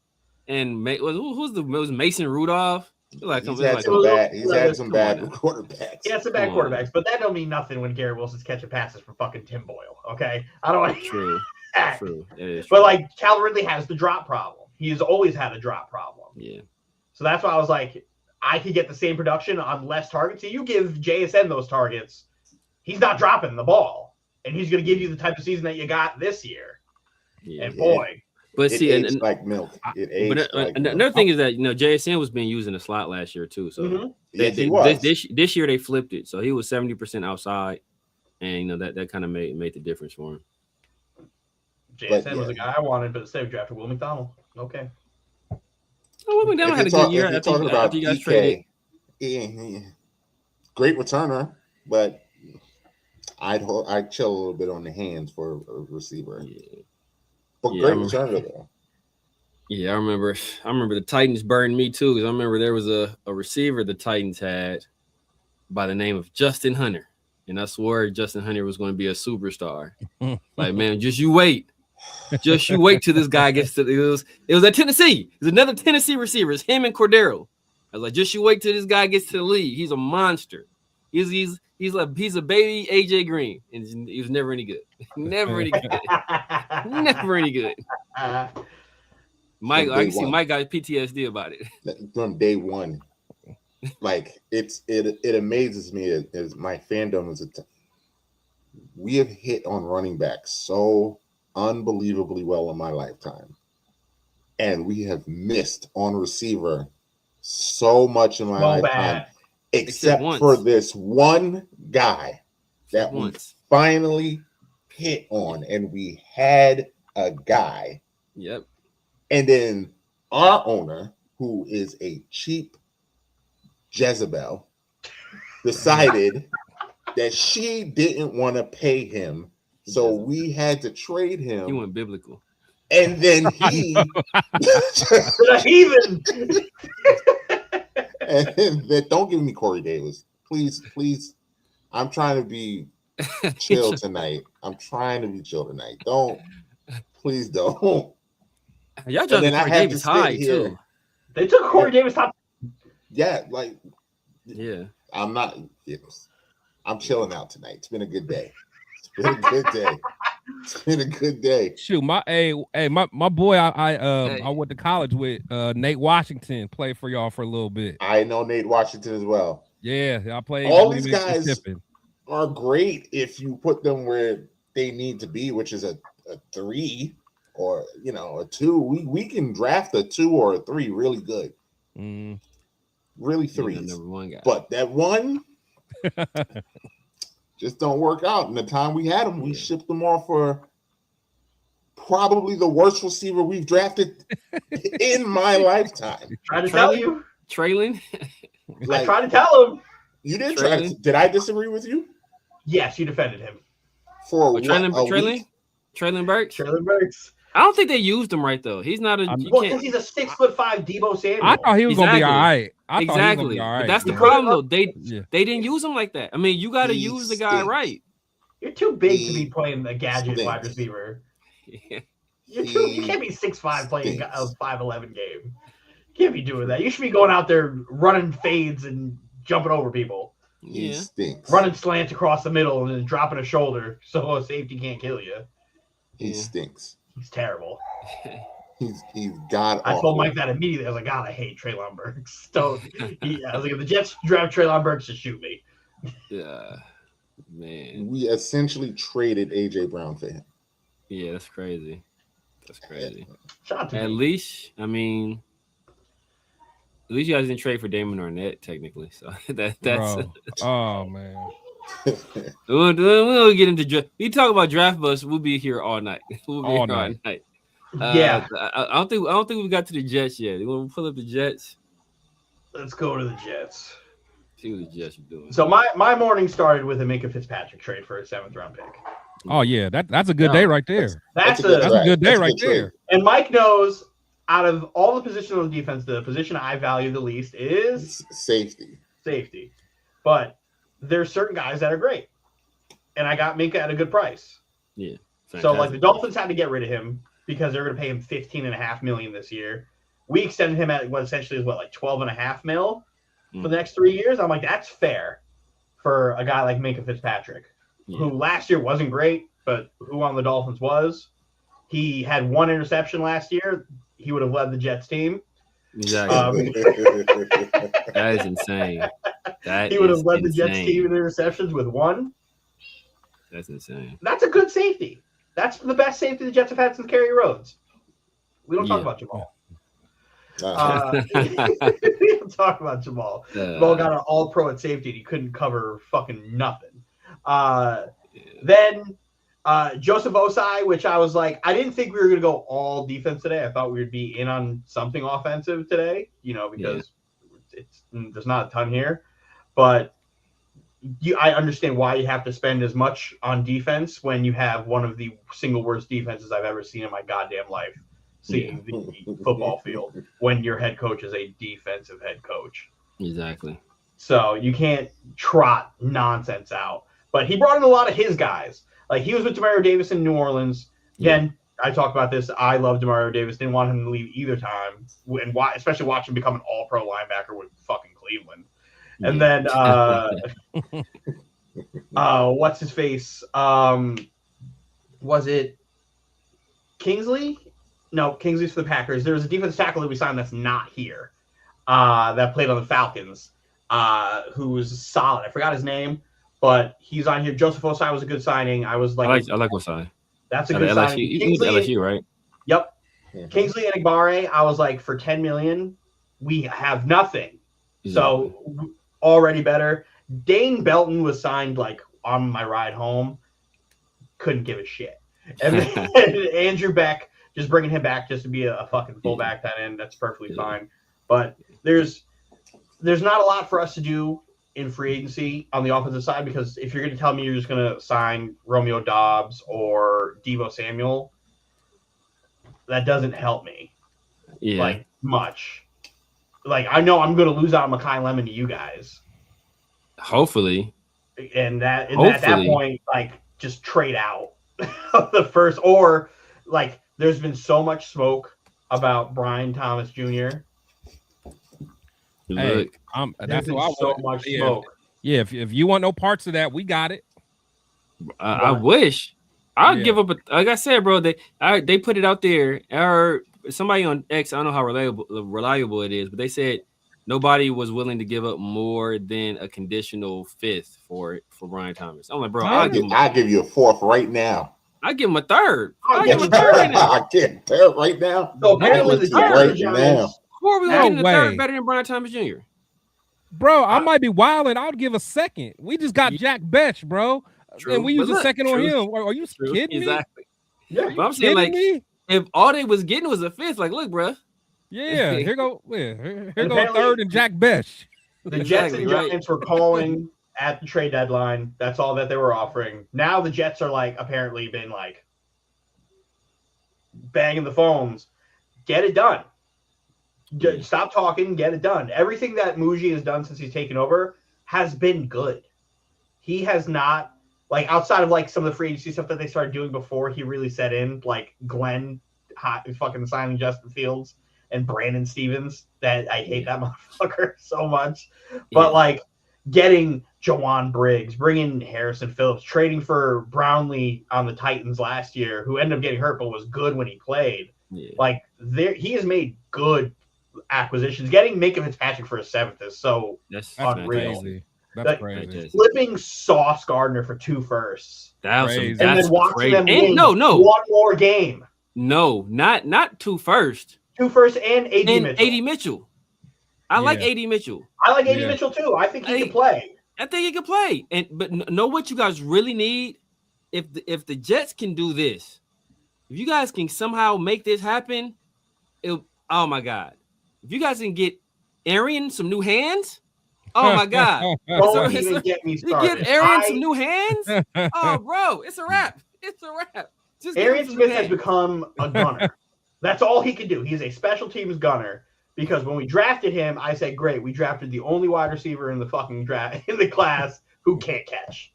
and who's was Mason Rudolph. He's had some bad quarterbacks. He had some bad quarterbacks, but that don't mean nothing when Garrett Wilson's catching passes from fucking Tim Boyle. Okay, I don't want true. True. But like Calvin Ridley has the drop problem. He's always had a drop problem. Yeah. So that's why I was like, I could get the same production on less targets. So you give JSN those targets, he's not dropping the ball, and he's going to give you the type of season that you got this year. Yeah. And boy. But see, and like milk. Another thing is that JSN was being used in the slot last year too. So this year they flipped it. So he was 70% outside, and that kind of made the difference for him. JSN was a guy I wanted, but instead drafted Will McDonald. Okay. Will McDonald had a good year after you guys traded. Great returner, but I'd chill a little bit on the hands for a receiver. Yeah. But great returner though. Yeah, I remember the Titans burned me too, because I remember there was a receiver the Titans had by the name of Justin Hunter. And I swore Justin Hunter was going to be a superstar. Like, man, just you wait. Just you wait till this guy gets to it was at Tennessee. There's another Tennessee receiver. It's him and Cordero. I was like, just you wait till this guy gets to the league. He's a monster. He's a baby AJ Green, and he was never any good. Never any good. Never any good. Mike, I can see Mike got PTSD about it from day one. Like it amazes me as my fandom is. We have hit on running backs so unbelievably well in my lifetime, and we have missed on receiver so much in my lifetime, except for this one guy that we finally hit on, and we had a guy. Yep. And then our owner, who is a cheap Jezebel, decided that she didn't want to pay him, so we had to trade him. He went biblical. And then he the heathen. And then, don't give me Corey Davis. Please. I'm trying to be chill tonight. Please don't. Y'all drafted Corey Davis high too. They took Corey Davis top. Yeah, like yeah. I'm not. I'm chilling out tonight. It's been a good day. It's been a good day. It's been a good day. Shoot, my boy, I went to college with Nate Washington, played for y'all for a little bit. I know Nate Washington as well. Yeah, I played. All these guys are great if you put them where they need to be, which is a 3 or a 2. We can draft a 2 or a 3 really good. Really 3s. Number 1 guy. But that 1 just don't work out. And the time we had him, we shipped them off for probably the worst receiver we've drafted in my lifetime. Trying to tell you. Trailing. I tried to tell him. You did try to. Did I disagree with you? Yes, you defended him. For Traylon Burks? Traylon Burks. I don't think they used him right though. He's not a because he's a 6'5" Deebo Samuel. I thought he was gonna be all right. Exactly. But that's the problem though. They didn't use him like that. I mean, you got to use the guy right. You're too big to be playing the gadget wide receiver. Yeah. You can't be 6'5" playing a 5'11" game. You can't be doing that. You should be going out there running fades and jumping over people. He stinks. Running slants across the middle and then dropping a shoulder so a safety can't kill you. He stinks. He's terrible. He's god awful. I told Mike that immediately. I was like, God, I hate Treylon Burks. I was like, if the Jets draft Treylon Burks, just shoot me. Yeah, man. We essentially traded AJ Brown for him. Yeah, that's crazy. That's crazy. At least, I mean, at least you guys didn't trade for Damon Arnett, technically. So that's. Oh man. We'll get into draft. We talk about draft bus. We'll be here all night. We'll be all night. Yeah. I don't think we got to the Jets yet. You want to pull up the Jets? Let's go to the Jets. See what the Jets are doing. So my morning started with a Minka Fitzpatrick trade for a 7th round pick. Oh yeah, that's a good day right there. That's a good day right there. And Mike knows out of all the positions on defense, the position I value the least is safety. But there's certain guys that are great. And I got Minka at a good price. Yeah. Fantastic. So like the Dolphins had to get rid of him because they're going to pay him $15.5 million this year. We extended him at what essentially is like $12.5 million for the next 3 years. I'm like, that's fair for a guy like Minka Fitzpatrick, who last year wasn't great, but who on the Dolphins was. He had 1 interception last year. He would have led the Jets team. Exactly. That is insane. He would have led the Jets team in interceptions with 1. That's insane. That's a good safety. That's the best safety the Jets have had since Kerry Rhodes. We don't talk about Jamal. We don't talk about Jamal. Jamal got an all-pro at safety, and he couldn't cover fucking nothing. Then Joseph Osai, which I was like, I didn't think we were going to go all defense today. I thought we would be in on something offensive today, because there's not a ton here. But I understand why you have to spend as much on defense when you have one of the single worst defenses I've ever seen in my goddamn life, seeing the football field when your head coach is a defensive head coach. Exactly. So you can't trot nonsense out. But he brought in a lot of his guys. Like he was with Demario Davis in New Orleans. Again, I talk about this. I love Demario Davis. Didn't want him to leave either time. And especially watch him become an all-pro linebacker with fucking Cleveland. And then what's his face? Was it Kingsley? No, Kingsley's for the Packers. There's a defensive tackle that we signed that's not here. That played on the Falcons. Who's solid. I forgot his name, but he's on here. Joseph Osai was a good signing. I like Osai. That's a good signing. Kingsley, LSU, right? Yep. Mm-hmm. Kingsley and Igbare, I was like, for $10 million, we have nothing. Exactly. So already better. Dane Belton was signed like on my ride home. Couldn't give a shit. And then Andrew Beck, just bringing him back just to be a fucking fullback tight end. That's perfectly fine. But there's not a lot for us to do in free agency on the offensive side, because if you're going to tell me you're just going to sign Romeo Doubs or Deebo Samuel, that doesn't help me like much. Like, I know I'm going to lose out on Mekhi Lemon to you guys. Hopefully. And at that point, like, just trade out the first, or like, there's been so much smoke about Brian Thomas Jr.? Hey, Look, that's what I so want. much smoke. Yeah, if you want no parts of that, we got it. I wish I'd give up. Like I said, bro, they put it out there. Or somebody on X, I don't know how reliable it is, but they said nobody was willing to give up more than a conditional fifth for Brian Thomas. I'm like, bro, I'll give you a fourth right now. I give him a third. I'll give him a third right now. I give him a third right now. So apparently the right now. Who are we looking at the third better than Brian Thomas Jr.? Bro, I might be wilding. I would give a second. We just got Jack Betch, bro. True, and we use a second on him. Are you true, kidding me? Exactly. Yeah, but I'm saying, like, if all they was getting was a fifth, like, look, bro. Yeah, here go a third and Jack Betch. The Jets and Giants were calling at the trade deadline. That's all that they were offering. Now the Jets are like apparently been like banging the phones. Get it done. Stop talking. Get it done. Everything that Muji has done since he's taken over has been good. He has not, like, outside of like some of the free agency stuff that they started doing before he really set in, like Glenn fucking signing Justin Fields and Brandon Stevens. That I hate that motherfucker so much. But like getting Jawan Briggs, bringing Harrison Phillips, trading for Brownlee on the Titans last year, who ended up getting hurt but was good when he played. Yeah. Like he has made good acquisitions. Getting Minka Fitzpatrick for a seventh is so unreal. Crazy. That's crazy. Flipping Sauce Gardner for 2 firsts. That's and then watching them win one more game. No, not 2 firsts. 2 firsts and AD Mitchell. I like AD Mitchell. I like AD Mitchell too. I think he can play. I think he can play. But know what you guys really need? If the Jets can do this, if you guys can somehow make this happen, oh my God. If you guys can get Arian some new hands, oh my God. Don't even get me started. Get Arian some new hands? Oh, bro, it's a wrap. It's a wrap. Arian Smith has become a gunner. That's all he can do. He's a special teams gunner. Because when we drafted him, I said, great, we drafted the only wide receiver in the fucking draft in the class who can't catch.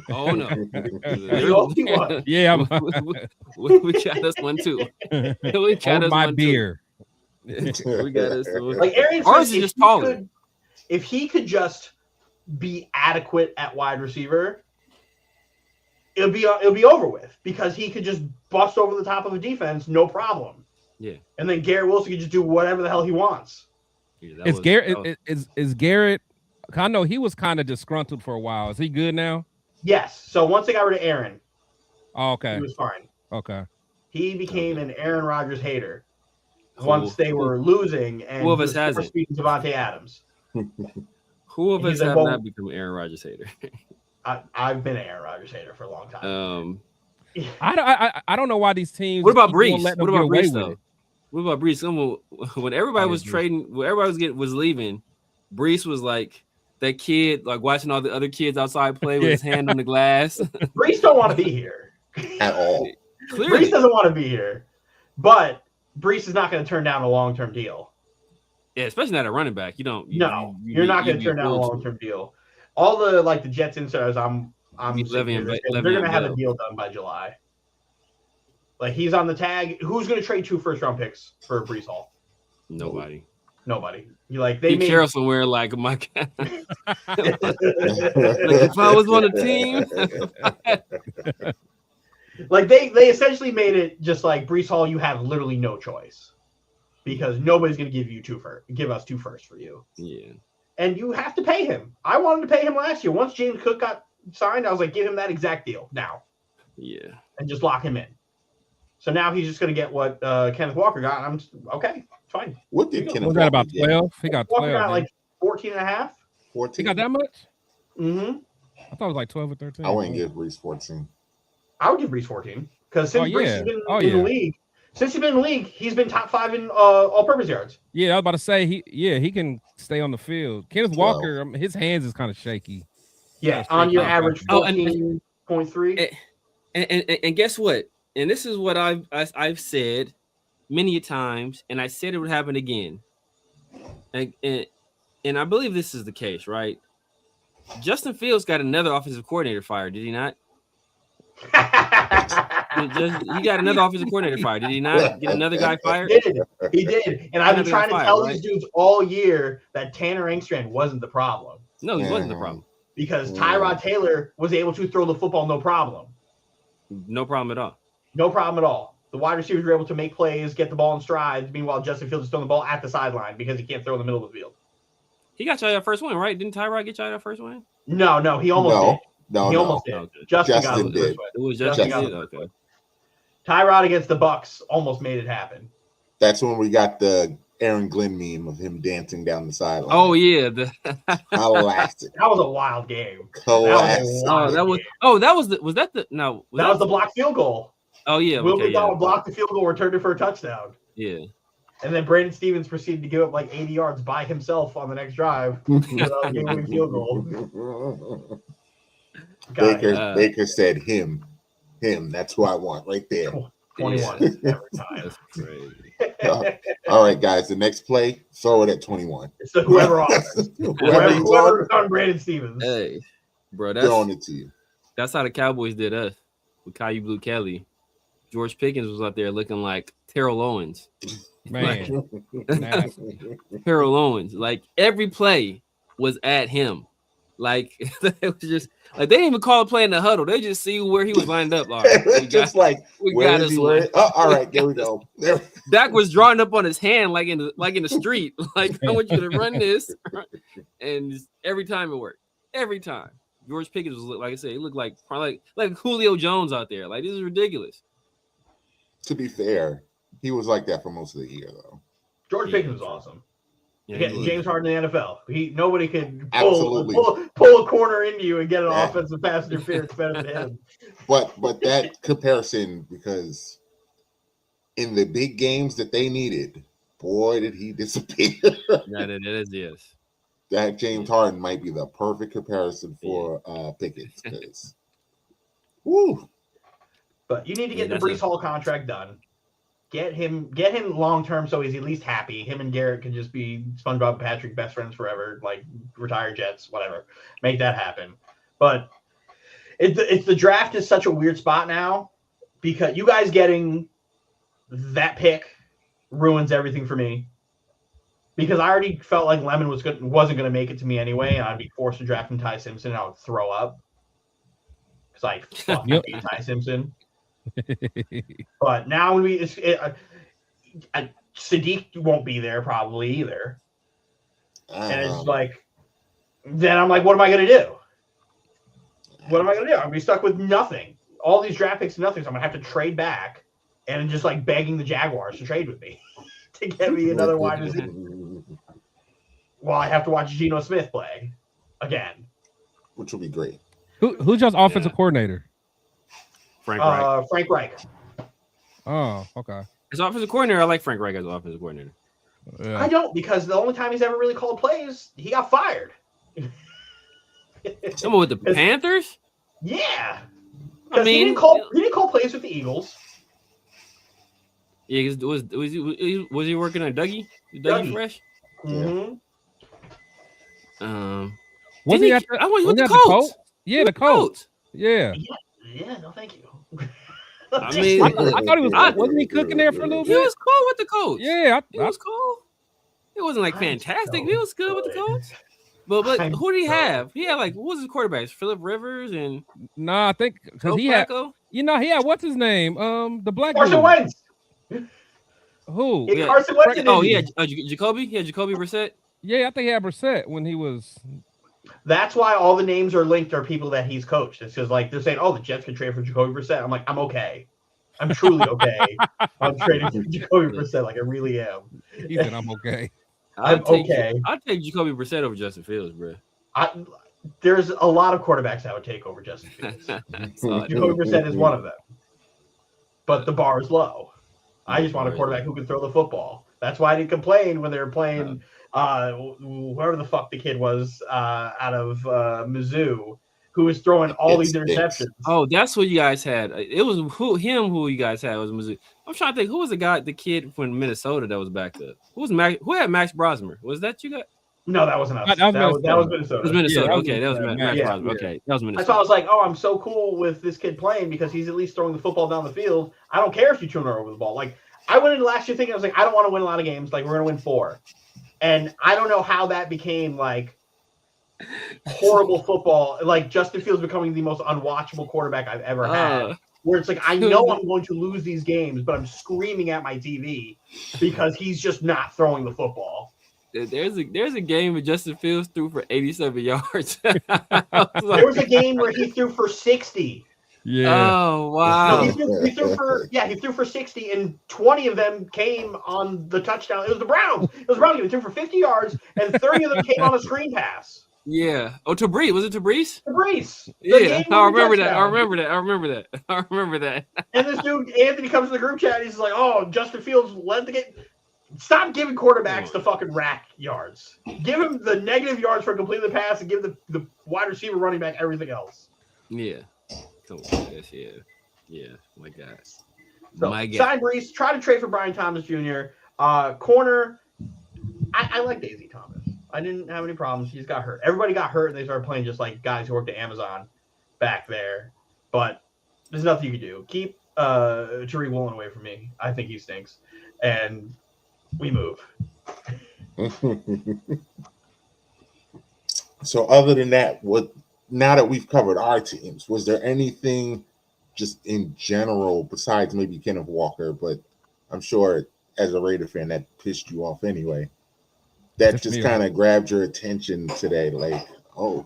Oh no. The only one. Yeah, we got us one too. We got us my one beer. We got us one. Like Arian Ours is just taller. If he could just be adequate at wide receiver, it'll be over with because he could just bust over the top of a defense, no problem. Yeah. And then Garrett Wilson could just do whatever the hell he wants. Is Garrett? I know he was kind of disgruntled for a while. Is he good now? Yes. So once they got rid of Aaron, okay, he was fine. Okay. He became an Aaron Rodgers hater once they were losing, and who of us hasn't? Speaking Devontae Adams. Who of us have not become an Aaron Rodgers hater? I've been an Aaron Rodgers hater for a long time. I don't know why these teams. What about Brees? What about Brees though? What about Brees? When everybody was trading, when everybody was leaving, Brees was like that kid, like watching all the other kids outside play with his hand on the glass. Brees don't want to be here at all. Clearly. Brees doesn't want to be here, but Brees is not going to turn down a long-term deal. Yeah, especially not a running back. You're not going to turn down a long-term deal. All the Jets insiders, they're going to have a deal done by July. Like he's on the tag. Who's going to trade 2 first-round picks for Brees Hall? Nobody. They made Carroll somewhere like my God. Like if I was on a team. Like they essentially made it just like Brees Hall. You have literally no choice because nobody's going to give us 2 firsts for you. Yeah. And you have to pay him. I wanted to pay him last year. Once James Cook got signed, I was like, give him that exact deal now. Yeah. And just lock him in. So now he's just going to get what Kenneth Walker got. And I'm just, okay, fine. What did Kenneth Walker got? About 12? He got 12. Walker got like 14 and a half. 14. He got that much? Mm-hmm. I thought it was like 12 or 13. I wouldn't give Brees 14. I would give Brees 14 because since Brees has been in the league, he's been top 5 in all-purpose yards. Yeah, I was about to say he can stay on the field. Kenneth Walker, his hands is kind of shaky. Yeah, on your average 14.3. And guess what? And this is what I've said many times, and I said it would happen again. And I believe this is the case, right? Justin Fields got another offensive coordinator fired, did he not? He got another offensive coordinator fired. Did he not get another guy fired? He did. And I've been trying to tell these dudes all year that Tanner Engstrand wasn't the problem. No, he wasn't the problem. Because Tyrod Taylor was able to throw the football no problem. No problem at all. No problem at all. The wide receivers were able to make plays, get the ball in strides. Meanwhile, Justin Fields is throwing the ball at the sideline because he can't throw in the middle of the field. He got you that first win, right? Didn't Tyrod get you that first win? No, he almost did. He almost did. Okay. Justin did. It was Justin did. Okay. Tyrod against the Bucks almost made it happen. That's when we got the Aaron Glenn meme of him dancing down the sideline. Oh yeah, classic. That was a wild game. Classic. That was the blocked field goal. Oh yeah, Will McDonald blocked the field goal, returned it for a touchdown. Yeah. And then Brandon Stevens proceeded to give up like 80 yards by himself on the next drive without a game-winning field goal. Baker said him. That's who I want right there. 21 every time. That's crazy. All right, guys. The next play, throw it at 21. It's the whoever offers. whoever on Brandon Stevens. Hey, bro, throwing it to you. That's how the Cowboys did us with Caillou Blue Kelly. George Pickens was out there looking like Terrell Owens. Man, Terrell Owens. Like every play was at him. Like it was just like they didn't even call a play in the huddle. They just see where he was lined up. All right, all right, there we go. Dak was drawing up on his hand like in the street. Like I want you to run this, and every time it worked. Every time. George Pickens was like I said, he looked like Julio Jones out there. Like this is ridiculous. To be fair, he was like that for most of the year, though. George Pickens was awesome. Yeah, James Harden in the NFL. Nobody could pull a corner into you and get an offensive pass interference better than him. But that comparison, because in the big games that they needed, boy, did he disappear. That is, yes. That James Harden might be the perfect comparison for Pickens. Woo. But you need to get the Breece Hall contract done. Get him long term so he's at least happy. Him and Garrett can just be SpongeBob and Patrick best friends forever, like retired Jets, whatever. Make that happen. But it's the draft is such a weird spot now because you guys getting that pick ruins everything for me. Because I already felt like Lemon wasn't going to make it to me anyway, and I'd be forced to draft Ty Simpson, and I would throw up because I fucking hate Ty Simpson. But now Sadiq won't be there probably either, and it's like, then I'm like, what am I going to do? What am I going to do? I'm going to be stuck with nothing. All these draft picks, nothing. So I'm going to have to trade back and just like begging the Jaguars to trade with me to get me another wide receiver. Well, I have to watch Geno Smith play again, which will be great. Who's your offensive coordinator? Frank Reich. Frank Reich. Oh, okay. As offensive coordinator, I like Frank Reich as offensive coordinator. Yeah. I don't, because the only time he's ever really called plays, he got fired. Someone with the Panthers? Yeah. I mean, he didn't call plays with the Eagles. Yeah, was he working on Dougie Fresh? Mm-hmm. Was he at the Colts? Yeah, the Colts. Yeah. Yeah, no, thank you. I mean, I thought he was. Wasn't he cooking there for a little bit? He was cool with the Colts. Yeah, he was cool. It wasn't like fantastic. He was good with the Colts. But who did he have? He had like, what was his quarterbacks? Phillip Rivers and I think because he Flacco? had, he had what's his name? The black Carson Wentz. Who? Yeah, Carson Wentz. He had Jacoby. He had Jacoby Brissett. Yeah, I think he had Brissett when he was. That's why all the names are linked are people that he's coached. It's because like they're saying, oh, the Jets could trade for Jacoby Brissett. I'm like, I'm okay. I'm truly okay. I'm trading for Jacoby Brissett. Like I really am. He said, I'm okay. I'm okay. I'd take Jacoby Brissett over Justin Fields, bro. There's a lot of quarterbacks I would take over Justin Fields. Jacoby Brissett is one of them. But the bar is low. I just want a quarterback who can throw the football. That's why I didn't complain when they were playing whoever the fuck the kid was out of Mizzou, who was throwing all these interceptions. Oh, that's what you guys had. It was who you guys had was Mizzou. I'm trying to think who was the kid from Minnesota that was backed up. Who had Max Brosmer? Was that you got? No, that wasn't us. That was That was Minnesota. Minnesota. It was Minnesota. Yeah, Okay, that was Matt yeah. Crosby. Okay, that was That's Minnesota. why I was like, oh, I'm so cool with this kid playing because he's at least throwing the football down the field. I don't care if you turn over the ball. Like, I went into last year thinking, I was like, I don't want to win a lot of games. Like, we're going to win 4. And I don't know how that became, like, horrible football. Like, Justin Fields becoming the most unwatchable quarterback I've ever had. Where it's like, I know I'm going to lose these games, but I'm screaming at my TV because he's just not throwing the football. There's a game where Justin Fields threw for 87 yards. There was a game where he threw for 60. Yeah. Oh wow. No, he threw for 60, and 20 of them came on the touchdown. It was the Browns. He threw for 50 yards, and 30 of them came on a screen pass. Yeah. Oh, to Brees. Was it to Brees? To Brees. Yeah. I remember that. And this dude, Anthony, comes to the group chat, and he's like, oh, Justin Fields led the game. Stop giving quarterbacks the fucking rack yards. Give him the negative yards for completing the pass and give the wide receiver running back everything else. Yeah. Come on. Yeah. My God. So, sign Brees. Try to trade for Brian Thomas Jr. Corner. I like Daisy Thomas. I didn't have any problems. He just got hurt. Everybody got hurt, and they started playing just like guys who worked at Amazon back there. But there's nothing you can do. Keep Tariq Woolen away from me. I think he stinks. And we move. So other than that, now that we've covered our teams, was there anything just in general besides maybe Kenneth Walker, but I'm sure as a Raider fan that pissed you off anyway, that just kind of grabbed your attention today? Like, oh,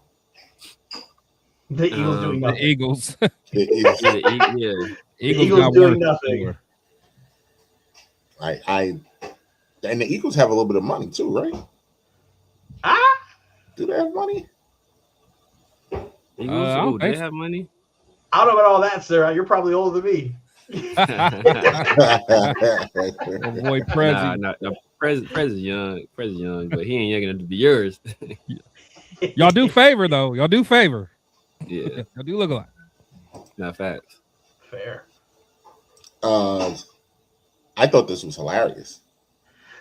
the Eagles doing nothing. The Eagles. Eagles doing nothing. And the Eagles have a little bit of money too, right? Do they have money? Eagles, do they have money? I don't know about all that, Sarah. You're probably older than me. Boy, Prezi. Prez young, but he ain't young enough to be yours. Y'all do favor though. Y'all do favor. Yeah, y'all do look alike. Not facts. Fair. I thought this was hilarious.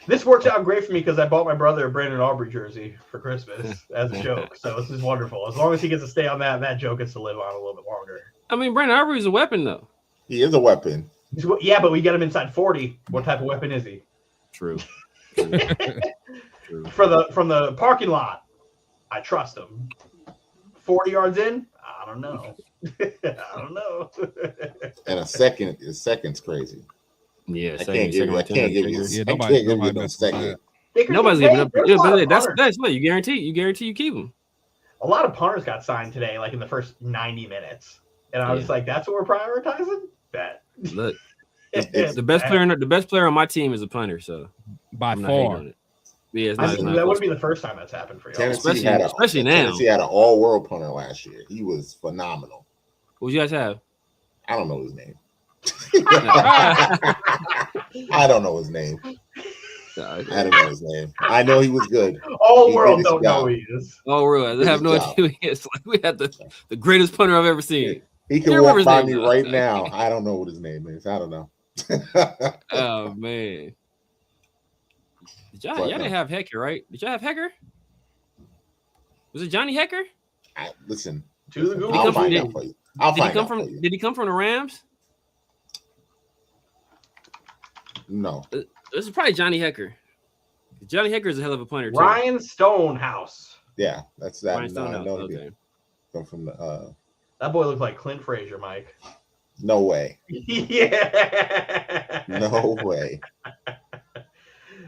This works out great for me because I bought my brother a Brandon Aubrey jersey for Christmas as a joke. So this is wonderful. As long as he gets to stay on that joke gets to live on a little bit longer. I mean, Brandon Aubrey is a weapon, though. He is a weapon. Yeah, but we get him inside 40. What type of weapon is he? True. From the parking lot, I trust him. 40 yards in, I don't know. And a second's crazy. Yeah, I can't give you no second. Nobody's giving up. Yeah, that's what you guarantee. You keep them. A lot of punters got signed today, like in the first 90 minutes, and I was like, "That's what we're prioritizing." Bet. Look, the best player on my team is a punter, so by far. Yeah, that would be the first time that's happened for you. Especially now. Tennessee had an all-world punter last year. He was phenomenal. What you guys have? I don't know his name. I don't know his name. I know he was good. All world don't know who he is. All world. I have no idea who he is. Like, we had the greatest punter I've ever seen. He can walk by me right now. I don't know what his name is. I don't know. Oh man. Y'all didn't have Hecker, right? Did y'all have Hecker? Was it Johnny Hecker? Listen. To the Google. Did he come from the Rams? No. This is probably Johnny Hecker. Johnny Hecker is a hell of a punter too. Ryan Stonehouse. Yeah, that's that. Ryan Stonehouse. Okay. Come from the. That boy looks like Clint Frazier, Mike. No way. Yeah. No way.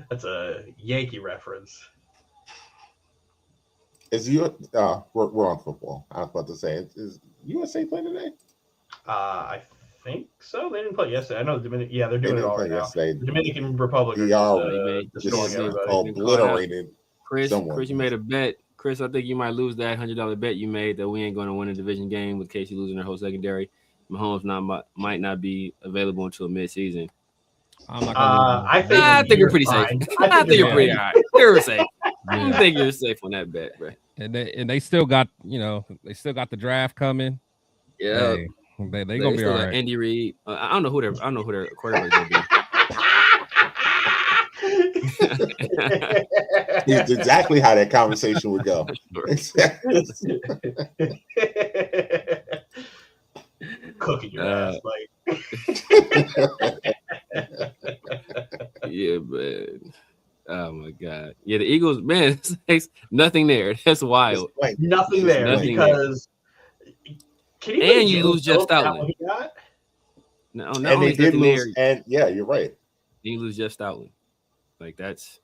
That's a Yankee reference. Is you? We're on football. I was about to say, is USA play today? I think so. They didn't play yesterday. I know the Dominican. Yeah, they're doing it all right now. The Dominican Republic. Obliterated. Chris, you made a bet. Chris, I think you might lose that $100 bet you made that we ain't going to win a division game with Casey losing their whole secondary. Mahomes might not be available until mid-season. I'm not gonna I think you're pretty safe. I think you're pretty all right. You're safe. I think you're safe on that bet, bro. And they still got the draft coming. Yeah, they gonna be all right. Andy Reid. I don't know who their quarterback is gonna be. It's exactly how that conversation would go. Cooking your ass, like. Yeah, man. Oh my God. Yeah, the Eagles, man, it's nothing there. That's wild. Nothing there nothing because can you and you lose Jeff Stoutland. No, not only is nothing there, and yeah, you're right. You lose Jeff Stoutland. Like that's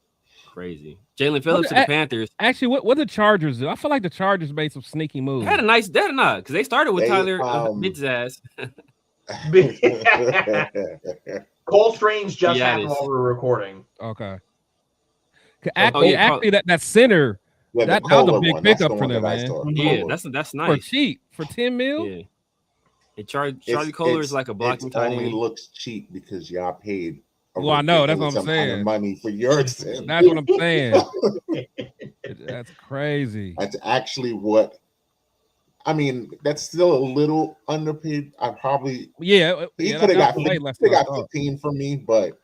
crazy. Jalen Phillips to the Panthers. Actually, what the Chargers do? I feel like the Chargers made some sneaky moves. They had a nice, because they started with Tyler Midzaz. Cole Strange just happened while we were recording. Okay. Actually, that center, that was a big pickup for them, man. Yeah, that's nice. For cheap, for $10 million. Yeah. And Charlie Kohler is like a blocking tight end. It only looks cheap because y'all paid. Well, I know that's what I'm saying. Money for your sin. That's what I'm saying. That's crazy. That's actually what. I mean, that's still a little underpaid. I probably he could have got 15 from me, but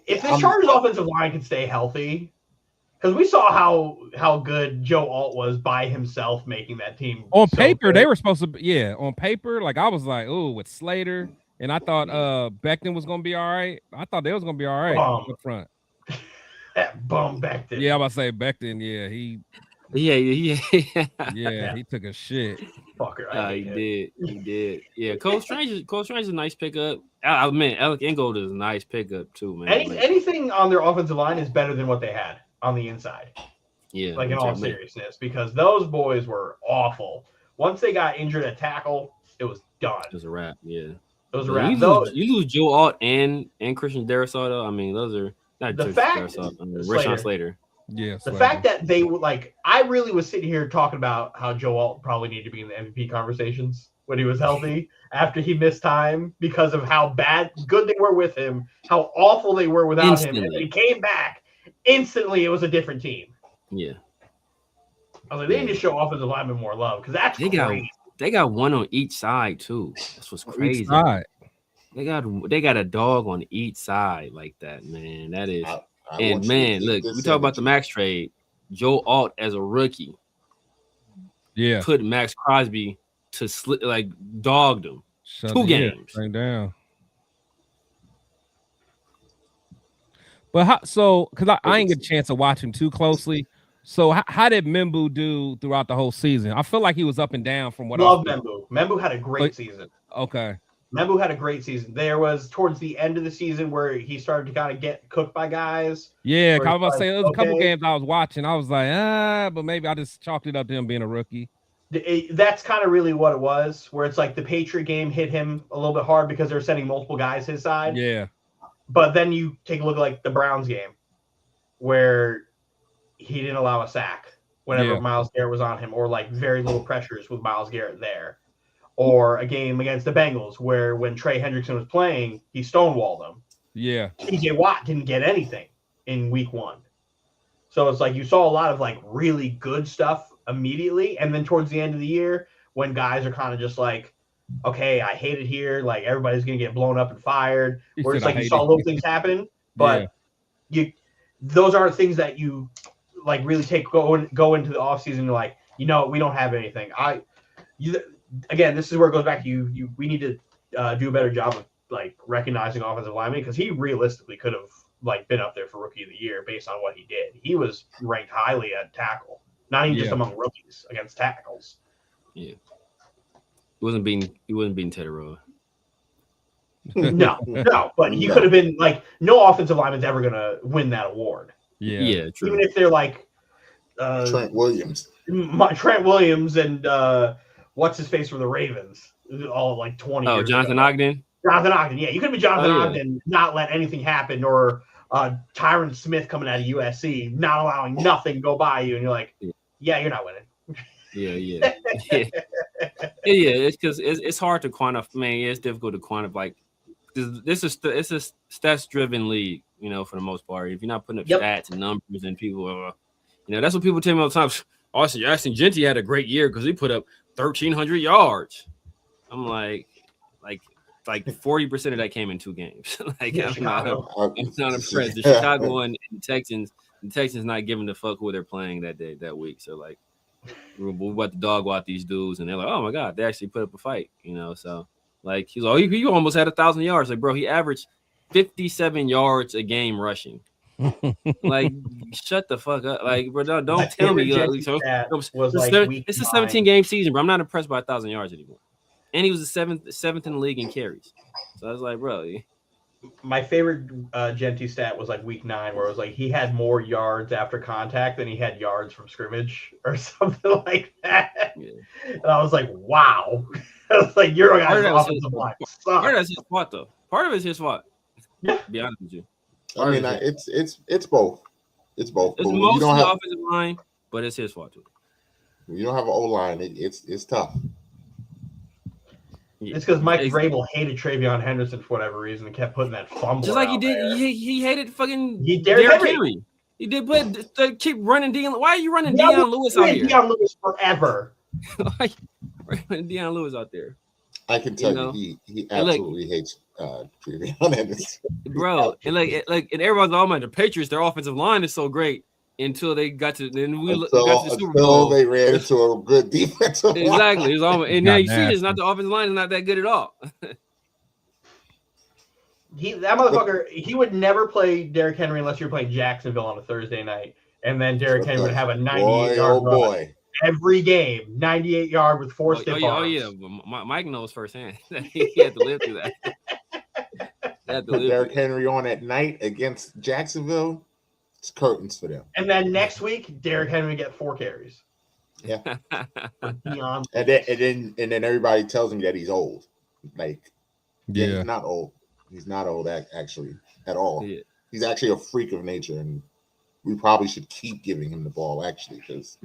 if the Chargers offensive line can stay healthy, because we saw how good Joe Alt was by himself making that team. On paper, they were supposed to on paper, like I was like, oh, with Slater, and I thought Becton was gonna be all right. I thought they was gonna be all right up front. That bum Becton. Yeah, I'm about to say Becton, he took a shit. Fucker. He did. Yeah, Cole Strange is a nice pickup. I mean, Alec Ingold is a nice pickup too, man. Anything on their offensive line is better than what they had on the inside. Yeah, like in all seriousness, because those boys were awful. Once they got injured at tackle, it was done. It was a wrap. Yeah, it was a wrap. You lose Joe Alt and Christian Darrisaw, though. I mean, those are not the fact. Rashawn Slater. Yeah, the fact that they were like, I really was sitting here talking about how Joe Alt probably needed to be in the MVP conversations when he was healthy after he missed time because of how good they were with him, how awful they were without him. And he came back instantly. It was a different team. Yeah, I was like, they need to show offensive linemen more love because that's crazy. They got one on each side too. That's what's crazy. They got a dog on each side like that, man. That is. And man, look, we talk about the Max trade. Joe Alt as a rookie, put Max Crosby to dogged him. 2 games. Bring down. But because I ain't get a chance to watch him too closely. So how did Membu do throughout the whole season? I feel like he was up and down from what. Love Membu. Membu had a great season. Okay. Membu had a great season. There was towards the end of the season where he started to kind of get cooked by guys. Yeah, I was about to say there was a couple games I was watching. I was like, but maybe I just chalked it up to him being a rookie. That's kind of really what it was, where it's like the Patriot game hit him a little bit hard because they're sending multiple guys his side. Yeah. But then you take a look at like the Browns game where he didn't allow a sack whenever Myles Garrett was on him, or like very little pressures with Myles Garrett there. Or a game against the Bengals where when Trey Hendrickson was playing, he stonewalled him. Yeah. TJ Watt didn't get anything in week 1. So it's like you saw a lot of like really good stuff immediately. And then towards the end of the year, when guys are kind of just like, okay, I hate it here. Like everybody's going to get blown up and fired. Where it's like you saw little things happen, but those aren't things that you like really go into the offseason. You're like, we don't have anything. Again, this is where it goes back to we need to do a better job of like recognizing offensive linemen, because he realistically could have like been up there for rookie of the year based on what he did. He was ranked highly at tackle, not even just among rookies against tackles. Yeah, he wasn't being Teteroa. No, but he could have been like, no offensive lineman's ever gonna win that award. Yeah, true. Even if they're like Trent Williams and what's his face from the Ravens, all like 20 years Jonathan ago. Ogden. Yeah, you could be Jonathan Ogden, not let anything happen, or Tyron Smith coming out of USC, not allowing nothing go by you, and you're like, you're not winning. Yeah. It's because it's hard to quantify. Man, it's difficult to quantify. It's a stats-driven league, for the most part. If you're not putting up stats and numbers, and people, that's what people tell me all the time. Austin Genty had a great year because he put up 1,300 yards. I'm like, like 40% of that came in 2 games. Like Yeah, I'm not impressed. The Chicago and the Texans not giving a fuck who they're playing that week. So like we're about to dog out these dudes, and they're like, oh my god, they actually put up a fight, So like he's like, oh, you almost had 1,000 yards. Like, bro, he averaged 57 yards a game rushing. Like, shut the fuck up. Like, bro, don't tell me. It's a 17-game season, bro. I'm not impressed by 1,000 yards anymore. And he was the seventh in the league in carries. So I was like, bro. My favorite Genty stat was like week 9, where it was like he had more yards after contact than he had yards from scrimmage or something like that. Yeah. And I was like, wow. I was like, you're a guy's offensive line. Part of that's his fault, though. Part of it's his fault. Yeah. To be honest with you. I mean, it's both. It's both. It's mostly the offensive line, but it's his fault too. You don't have an O-line. It's tough. Yeah. It's because Mike Vrabel hated Travion Henderson for whatever reason and kept putting that fumble. Just like he did. He hated fucking Derrick Henry. He did, but keep running Deion. Why are you running Deion Lewis out here? Deion Lewis forever. Why running Deion Lewis out there? I can tell you, he absolutely hates Travion Henderson. Bro, and everyone's all the Patriots, their offensive line is so great until they got to the Super Bowl. They ran into a good defensive line. Exactly. It was and now you see it's not the offensive line is not that good at all. That motherfucker, he would never play Derrick Henry unless you're playing Jacksonville on a Thursday night. And then Derrick Henry would have a 98-yard run. Every game, 98-yard with 4 stiff arms. Oh yeah, Mike knows firsthand. He had to live through that. Put Derrick Henry on at night against Jacksonville. It's curtains for them. And then next week, Derrick Henry get 4 carries. Yeah. and then everybody tells him that he's old. Like, he's not old. He's not old actually at all. Yeah. He's actually a freak of nature, and we probably should keep giving him the ball actually because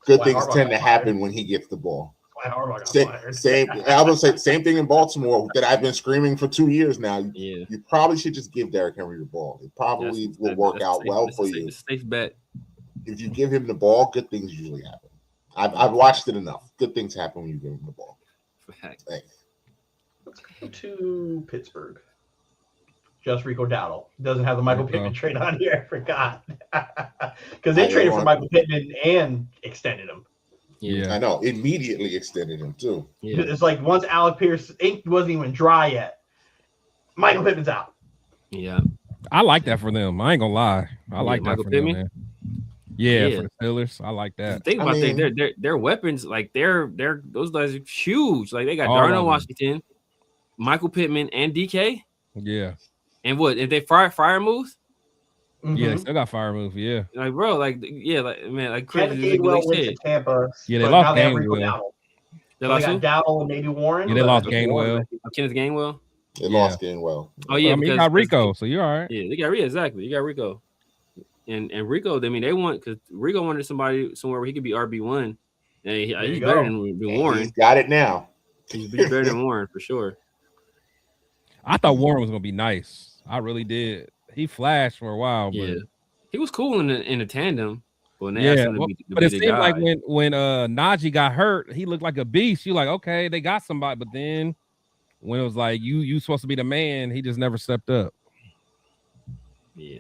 good things tend to happen when he gets the ball. Same thing in Baltimore that I've been screaming for 2 years now. You probably should just give Derrick Henry the ball. It probably will work out well for you. Safe bet. If you give him the ball, good things usually happen. I've watched it enough. Good things happen when you give him the ball. Let's go to Pittsburgh. Just Rico Dowdle. Doesn't have the Michael Pittman trade on here. I forgot. Because they traded for Michael Pittman and extended him. Yeah, I know. Immediately extended him too. Yeah. It's like once Alec Pierce ink wasn't even dry yet, Michael Pittman's out. Yeah, I like that for them. I ain't gonna lie. I like that Michael for Pittman. them, man. Yeah, for the Steelers, I like that. Think about their weapons. Like they're those guys are huge. Like they got Darnell Washington, Michael Pittman, and DK. Yeah. And what if they fire moves? Mm-hmm. Yeah, they still got fire move. Yeah, like bro, like man, like crazy. Went to Tampa. Yeah, they lost Gainwell. They got Dowdle and maybe Warren. Yeah, they lost Gainwell. Kenneth Gainwell. They lost Gainwell. Oh yeah, I mean, you got Rico, so you're all right. Yeah, they got exactly. You got Rico, and Rico. I mean, they want because Rico wanted somebody somewhere where he could be RB1. And he's better than Warren. He's got it now. He's better than Warren for sure. I thought Warren was gonna be nice. I really did. He flashed for a while, but he was cool in the tandem. But it seemed like when Najee got hurt, he looked like a beast. You're like, okay, they got somebody, but then when it was like you supposed to be the man, he just never stepped up. Yeah,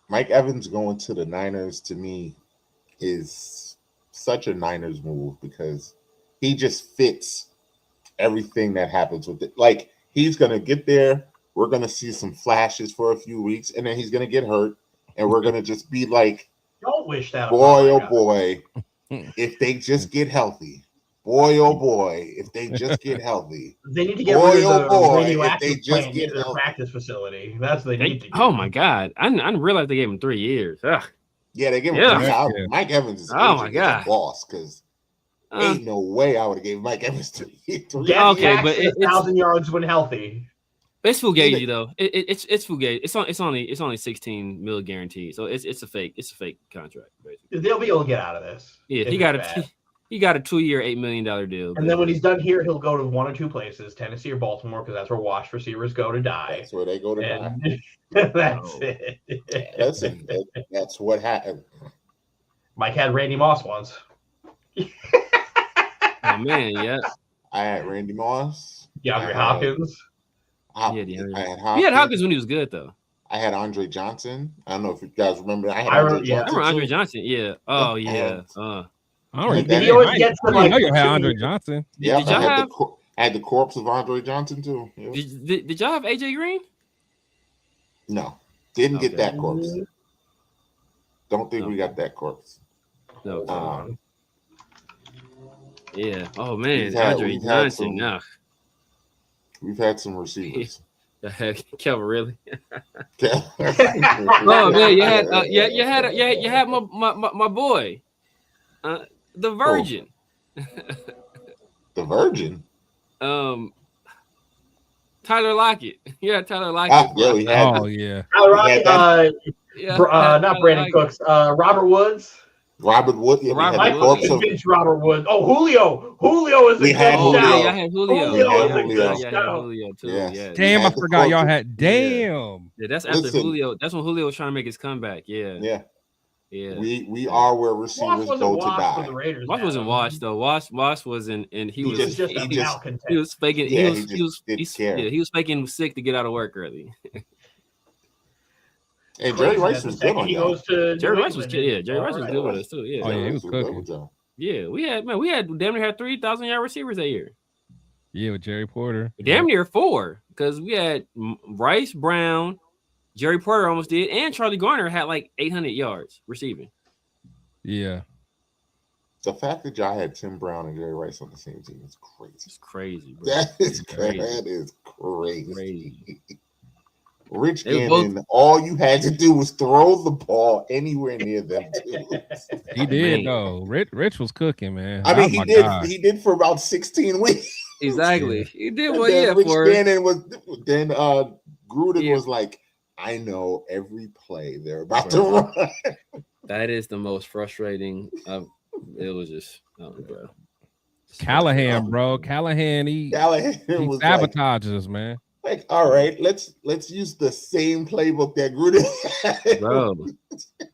Mike Evans going to the Niners to me is such a Niners move because he just fits everything that happens with it. Like he's gonna get there. We're going to see some flashes for a few weeks, and then he's going to get hurt, and we're going to just be like, don't wish that. Boy, oh boy, if they just get healthy. Boy, oh boy, if they just get healthy. They need to get rid of the radioactive plant in the practice facility. That's what they need to do. Oh, my God. I didn't realize they gave him 3 years. Ugh. Yeah, they gave him 3 years. Mike Evans is my God. A boss, because ain't no way I would have gave Mike Evans 3 years. Okay, but 1,000 yards when healthy. It's fugazi though. It's fugazi. It's only 16 mil guaranteed. So it's a fake contract basically. They'll be able to get out of this. Yeah, he got a 2-year, $8 million deal. And then when he's done here, he'll go to 1 or 2 places, Tennessee or Baltimore, because that's where washed receivers go to die. That's where they go to die. That's it. That's what happened. Mike had Randy Moss once. Oh man, yeah. I had Randy Moss. DeAndre Hopkins. Hopkins. I had He Hopkins. had Hopkins when he was good though. I had Andre Johnson. I don't know if you guys remember. I had I Andre remember, yeah. I Johnson. remember Andre too. Johnson. Yeah. Oh Yeah, I yeah. had- I don't Like He always that. gets I the didn't like. know you had 2 Andre years. Johnson. Yeah, Did y'all I had have I had the corpse of Andre Johnson too. Yeah. did y'all have AJ Green? No, didn't get Okay. that corpse. Don't think we got that corpse. No. Yeah. Oh man, We've had- Andre we've had Johnson. some- Nah. We've had some receivers. Kelvin, really? Oh Oh man, you had my boy, the Virgin. The Virgin. Tyler Lockett. Yeah, Tyler Lockett. Yeah, we had. Oh yeah. All right, Yeah, not Tyler Brandon Lockett. Cooks. Robert Woods. Robert Wood. Yeah, we Robert had the Woods. corpse of. Vince Robert Woods. Oh, Julio. Julio is a We good had Oh Julio. yeah, shout. y'all had Julio. Julio is a Yeah, good y'all had shout. Julio too. Yes. Yeah. Damn, I had the forgot y'all corpse. had. Damn. Yeah, that's after Listen. Julio. That's when Julio was trying to make his comeback. Yeah. Yeah. We are where Wash receivers wasn't go to washed for the die. Raiders. Wash wasn't washed though. Wash wasn't, and he He was just- Just a he just- malcontent. he was faking. Yeah, he was didn't care. yeah, he was faking sick to get out of work early. And Jerry Crazy Rice that the was good second on he y'all. goes to Jerry New Rice was England, yeah, Jerry Rice was good with us too. Yeah. Oh, yeah, he Jerry was Rice good cooking. with y'all. Yeah, we had damn near had 3,000-yard receivers that year. Yeah, with Jerry Porter. Damn near 4, because we had Rice, Brown, Jerry Porter almost did, and Charlie Garner had like 800 yards receiving. Yeah. The fact that y'all had Tim Brown and Jerry Rice on the same team is crazy. It's crazy, bro. That is Crazy. That is crazy. Crazy. Rich They were Gannon, all you had to do was throw the ball anywhere near them too. He did Man. though. Rich was cooking, man. I mean, Oh, he my did. God. He did for about 16 weeks. Exactly. He did And well, then yeah, Rich for Gannon was. Then Gruden Yeah. was like, "I know every play they're about to run." that is the most frustrating. It was just, bro. Callahan, bro. Callahan, he Callahan he was like, sabotages us, man. all right, let's use the same playbook that Gruden had. Bro,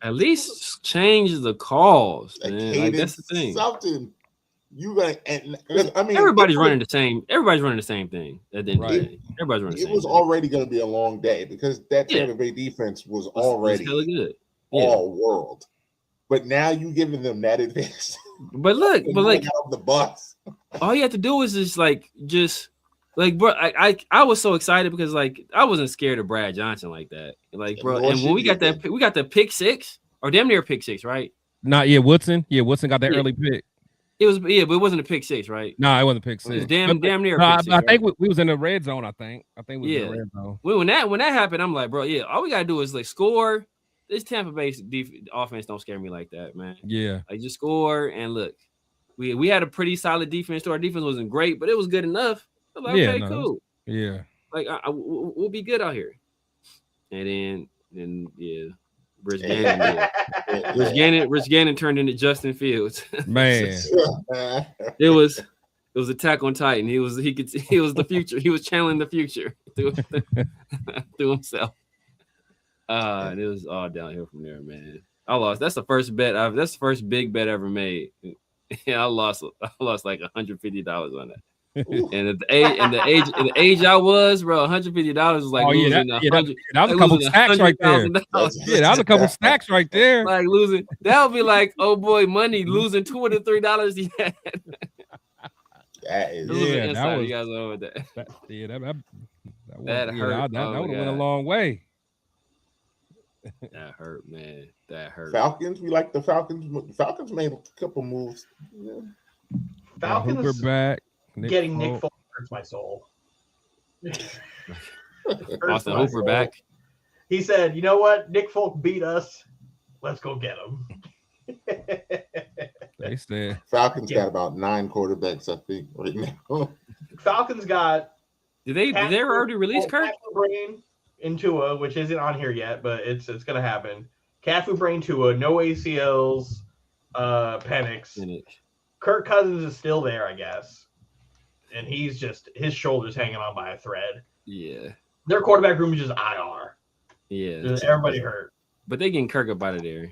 at least change the calls, Like, man. Like, that's the cadence, thing. something. You gonna and I mean, Everybody's running the same. Everybody's running the same thing. At the end of the Right. day. Everybody's running the It same. was thing. already going to be a long day because that Yeah. Tampa Bay defense was It was already hella good. Yeah. all world. But now you giving them that advantage. But look, but like, out of the bus. all you have to do is just bro, I was so excited because like I wasn't scared of Brad Johnson like that. Like, bro, Nor and when should we you got that, be. we got the pick 6 or damn near pick 6, right? Not yet, Woodson. Yeah, Woodson got that Yeah. early pick. It was, yeah, but it wasn't a pick 6, right? No, it wasn't pick It was six. damn near. No, A I, pick 6, I right? think we was in the red zone. I think we was in Yeah. the red zone. when that happened, I'm like, bro, yeah, all we gotta do is like score. This Tampa Bay offense don't scare me like that, man. Yeah, Like just score and look. We had a pretty solid defense. So our defense wasn't great, but it was good enough. I was like, Yeah, okay, no, cool. yeah. Like we'll be good out here. And then yeah, Rich Gannon. Yeah. Rich Gannon turned into Justin Fields. Man, It was Attack on Titan. He was the future. He was channeling the future through himself. And it was all downhill from there, man. I lost. That's the first bet. That's the first big bet I ever made. And I lost like $150 on that. And at the age I was, bro, $150 was like losing that was a couple stacks right there. Yeah, that was a couple stacks right there. Like losing. That would be like, oh boy, money losing $203 he had. That is Yeah, that was. You guys know what that. That That hurt. That Oh, would have went a God. long way. That hurt, man. That hurt. Falcons. We like the Falcons. The Falcons made a couple moves. Yeah. Falcons Hooper back. getting Nick Folk. Folk hurts my soul. Austin my Hooper soul. back. He said, "You know what? Nick Folk beat us. Let's go get him." They said Falcons Yeah. got about 9 quarterbacks, I think, right now. Falcons got Did they already release Kirk? Brain in Tua, which isn't on here yet, but it's gonna happen. Cafu Brain Tua, no ACLs, Penix. Kirk Cousins is still there, I guess. And he's just his shoulder's hanging on by a thread. Yeah. Their quarterback room is just IR. Yeah. Just everybody hurt. But they getting Kirk up out of there.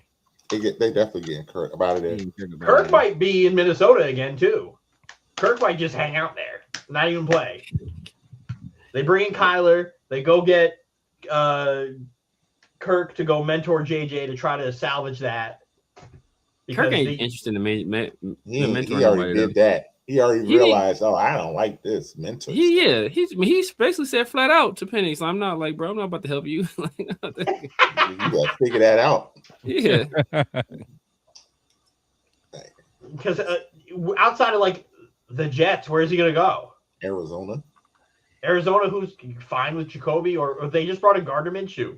They definitely getting Kirk about it. Kirk might be in Minnesota again too. Kirk might just hang out there, not even play. They bring in Kyler. They go get Kirk to go mentor JJ to try to salvage that. Kirk ain't interested in he already did that. He already realized, I don't like this mentor. He basically said flat out to Penny, so I'm not like, bro, I'm not about to help you. You gotta figure that out. Yeah. Because outside of like the Jets, where's he gonna go? Arizona, who's fine with Jacoby, or they just brought in Gardner Minshew.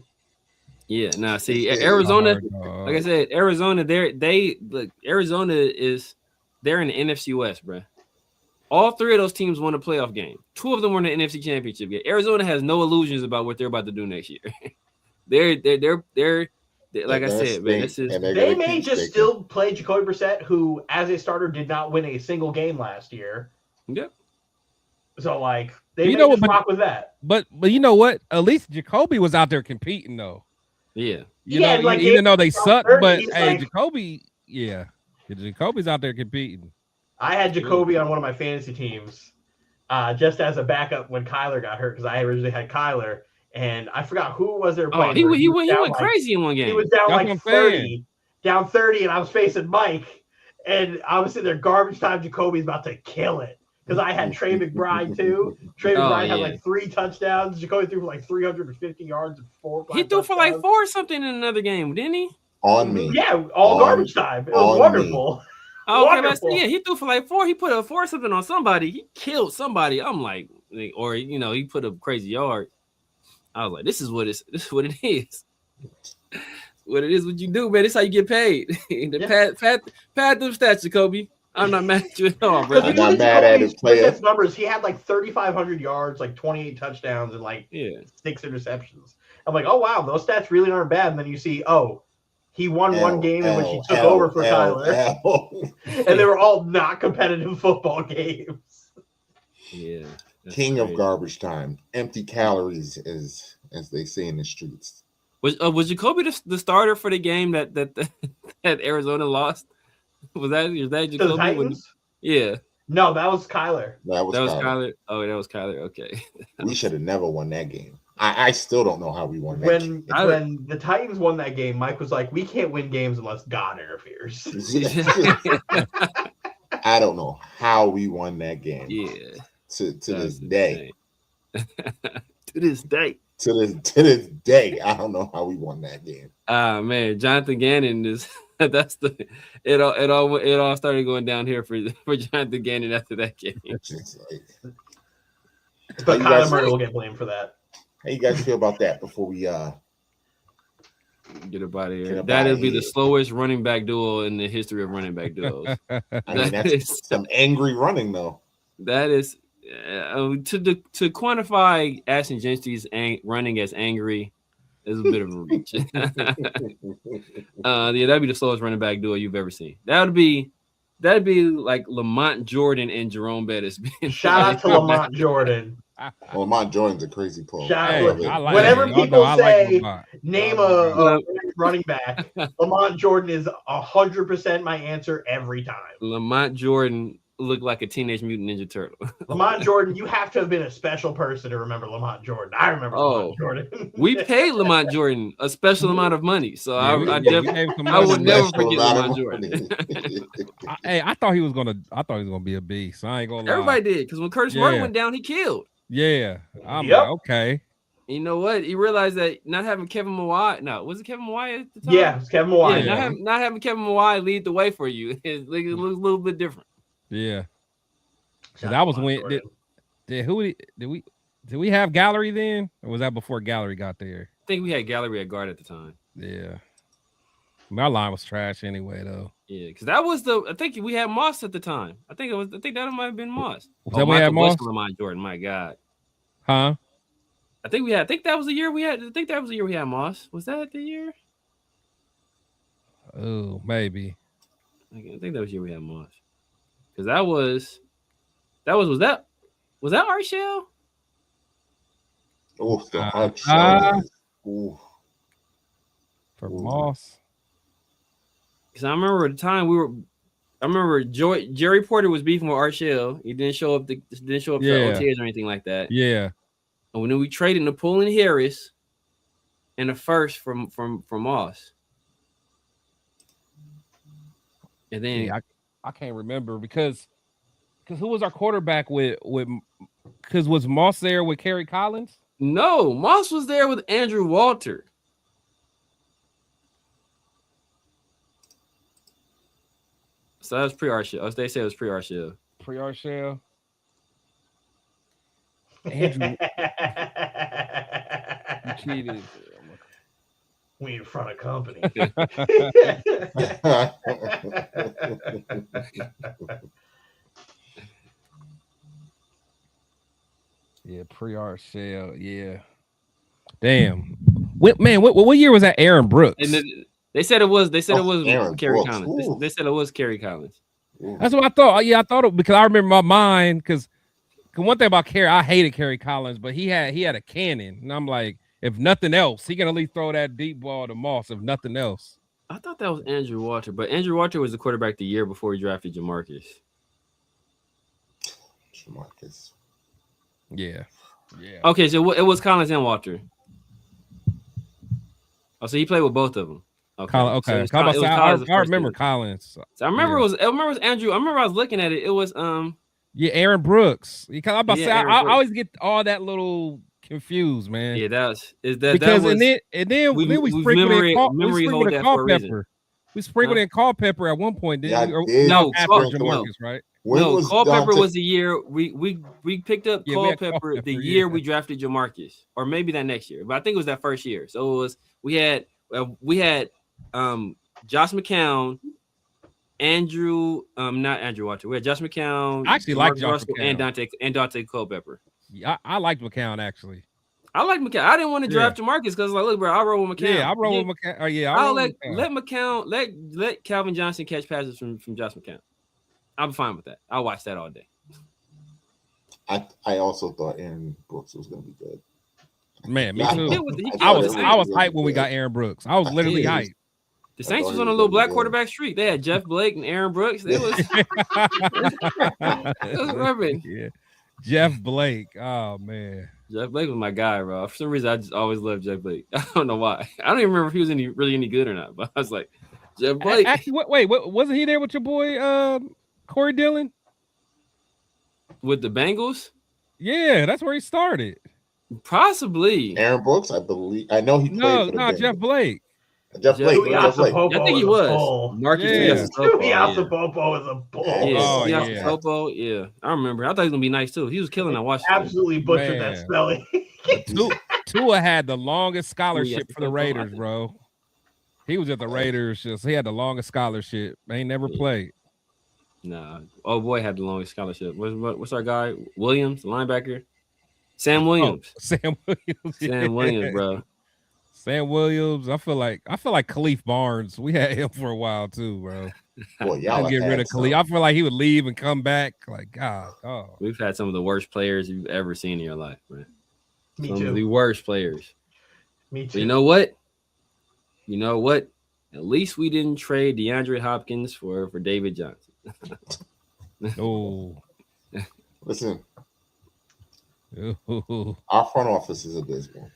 Yeah, nah. See, Arizona, like I said, Arizona, they're in the NFC West, bro. All three of those teams won a playoff game. Two of them were in the NFC Championship game. Arizona has no illusions about what they're about to do next year. They're like I said, man. They may just still play Jacoby Brissett, who, as a starter, did not win a single game last year. Yep. So, like, they may just rock with that. But you know what? At least Jacoby was out there competing, though. Yeah. Even though they suck, but hey, Jacoby, Jacoby's out there competing. I had Jacoby on one of my fantasy teams, just as a backup when Kyler got hurt, because I originally had Kyler, and I forgot who was there playing. He went crazy in one game. He was down like 30, and I was facing Mike, and I was sitting there, garbage time. Jacoby's about to kill it. Because I had Trey McBride too. Trey McBride had like 3 touchdowns. Jacoby threw for like 350 yards and 4. He threw for like 4 or something in another game, didn't he? On me. Yeah, all garbage time. It was wonderful. Okay, he threw for like 4. He put a 4 something on somebody. He killed somebody. I'm like, or he put a crazy yard. I was like, this is what it is. What it is, what you do, man. This is how you get paid. Pad them stats, Jacoby. I'm not mad at you at all, bro. I'm not mad at his players. Numbers. He had like 3,500 yards, like 28 touchdowns, and like 6 interceptions. I'm like, oh wow, those stats really aren't bad. And then you see, he won one game in which he took over for Kyler, and they were all not competitive football games. Yeah, king of garbage time, empty calories, as they say in the streets. Was Jacoby the starter for the game that Arizona lost? Was that Jacoby? Yeah. No, that was Kyler. That was Kyler. Oh, that was Kyler. Okay. We should have never won that game. I still don't know how we won that game. When the Titans won that game, Mike was like, we can't win games unless God interferes. I don't know how we won that game. Yeah. To this day. To this day. To this day, I don't know how we won that game. Man, Jonathan Gannon is it all started going down here for Jonathan Gannon after that game. But Kyler Murray will get blamed for that. How you guys feel about that before we get up out of here? That'll be the slowest running back duo in the history of running back duos. I mean, that's some angry running though. That is to quantify Ashton Gentry's running as angry is a bit of a reach. That'd be the slowest running back duo you've ever seen. That'd be like Lamont Jordan and Jerome Bettis. Shout out to Lamont Jordan. Lamont Jordan's a crazy player. Whenever people say name a running back, Lamont Jordan is 100% my answer every time. Lamont Jordan looked like a Teenage Mutant Ninja Turtle. Lamont Jordan, you have to have been a special person to remember Lamont Jordan. I remember Lamont Jordan. We paid Lamont Jordan a special amount of money, so I would never forget Lamont Jordan. I thought he was gonna be a beast. So I ain't gonna lie. Everybody did, because when Curtis Martin went down, he killed. Yeah, I'm like, okay. You know what? He realized that not having Kevin Mawai. No, was it Kevin Mawai at the time? Yeah, it was Kevin Mawai. Yeah, not having Kevin Mawai lead the way for you. It looks a little bit different. Yeah. So that was when did we have Gallery then? Or was that before Gallery got there? I think we had Gallery at guard at the time. Yeah. My line was trash anyway though. Yeah, because that was I think we had Moss at the time. I think that might have been Moss. That we had Moss? Lamont Jordan, my God. Huh? I think that was the year we had Moss. Was that the year? Oh, maybe. I think that was the year we had Moss. Because was that Art Shell? Oh, the Art Shell. For Moss. Because I remember at the time Jerry Porter was beefing with Art Shell. He didn't show up to OTAs or anything like that. Yeah. And then we traded Napoleon Harris and a first from Moss. And then I can't remember because who was our quarterback with because was Moss there with Kerry Collins? No, Moss was there with Andrew Walter. So that was pre-Arshell. They said it was pre-Arshell. Pre-Arshell. Andrew, you cheated. We in front of company. Yeah, pre-Arshell. Yeah. Damn. What year was that? Aaron Brooks. And they said it was. They said it was Kerry Brooks. Collins. They said it was Kerry Collins. That's what I thought. Yeah, I thought it because I remember my mind because one thing about Kerry, I hated Kerry Collins, but he had a cannon, and I'm like, if nothing else, he can at least throw that deep ball to Moss. If nothing else, I thought that was Andrew Walter, but Andrew Walter was the quarterback the year before he drafted Jamarcus. Yeah. Okay, so it was Collins and Walter. Oh, so he played with both of them. Okay. Okay. So I remember Collins. So I remember it was Andrew. I remember I was looking at it. It was Yeah, Aaron Brooks. I'm about to say I always get all that little confused, man. Yeah, because then we sprinkled in Culpepper. We sprinkled in Culpepper at one point. No, Jamarcus, right? No, Culpepper was the year we picked up Culpepper the year we drafted Jamarcus, or maybe that next year, but I think it was that first year. So it was we had Josh McCown, not Andrew Walter. We had Josh McCown. I actually like Josh McCown and Dante Culpepper. Yeah, I liked McCown actually. I like McCown. I didn't want to draft Jamarcus because like, look, bro, I roll with McCown. Yeah, I roll with McCown. Oh yeah, let Calvin Johnson catch passes from Josh McCown. I'm fine with that. I'll watch that all day. I also thought Aaron Brooks was going to be good. Man, me too. I was hyped when we got Aaron Brooks. I was literally hyped. The Saints was on a little black quarterback streak. They had Jeff Blake and Aaron Brooks. It was rubbing. Yeah. Jeff Blake. Oh man. Jeff Blake was my guy, bro. For some reason, I just always loved Jeff Blake. I don't know why. I don't even remember if he was really any good or not. But I was like, Jeff Blake. Actually, wait, wasn't he there with your boy Corey Dillon? With the Bengals? Yeah, that's where he started. Possibly. Aaron Brooks, I believe. I know he played for the Bengals. Jeff Blake. Jeff Blake. I think he was. Marcus Tuiasopopo is a bull. Yeah. I remember. I thought he was gonna be nice too. He was killing. I watched. Absolutely butchered that spelling. Tua had the longest scholarship for the Raiders, bro. He was at the Raiders. He had the longest scholarship. They ain't never played. Nah. Oh boy, had the longest scholarship. What's our guy? Williams, the linebacker. Sam Williams. Sam Williams, bro. Sam Williams. I feel like Khalif Barnes. We had him for a while too, bro. Boy, y'all get rid of Khalif. I feel like he would leave and come back. Like God. Oh. We've had some of the worst players you've ever seen in your life, man. Me some too. of the worst players. Me too. But you know what? At least we didn't trade DeAndre Hopkins for David Johnson. Oh. Listen. Ooh. Our front office is abysmal.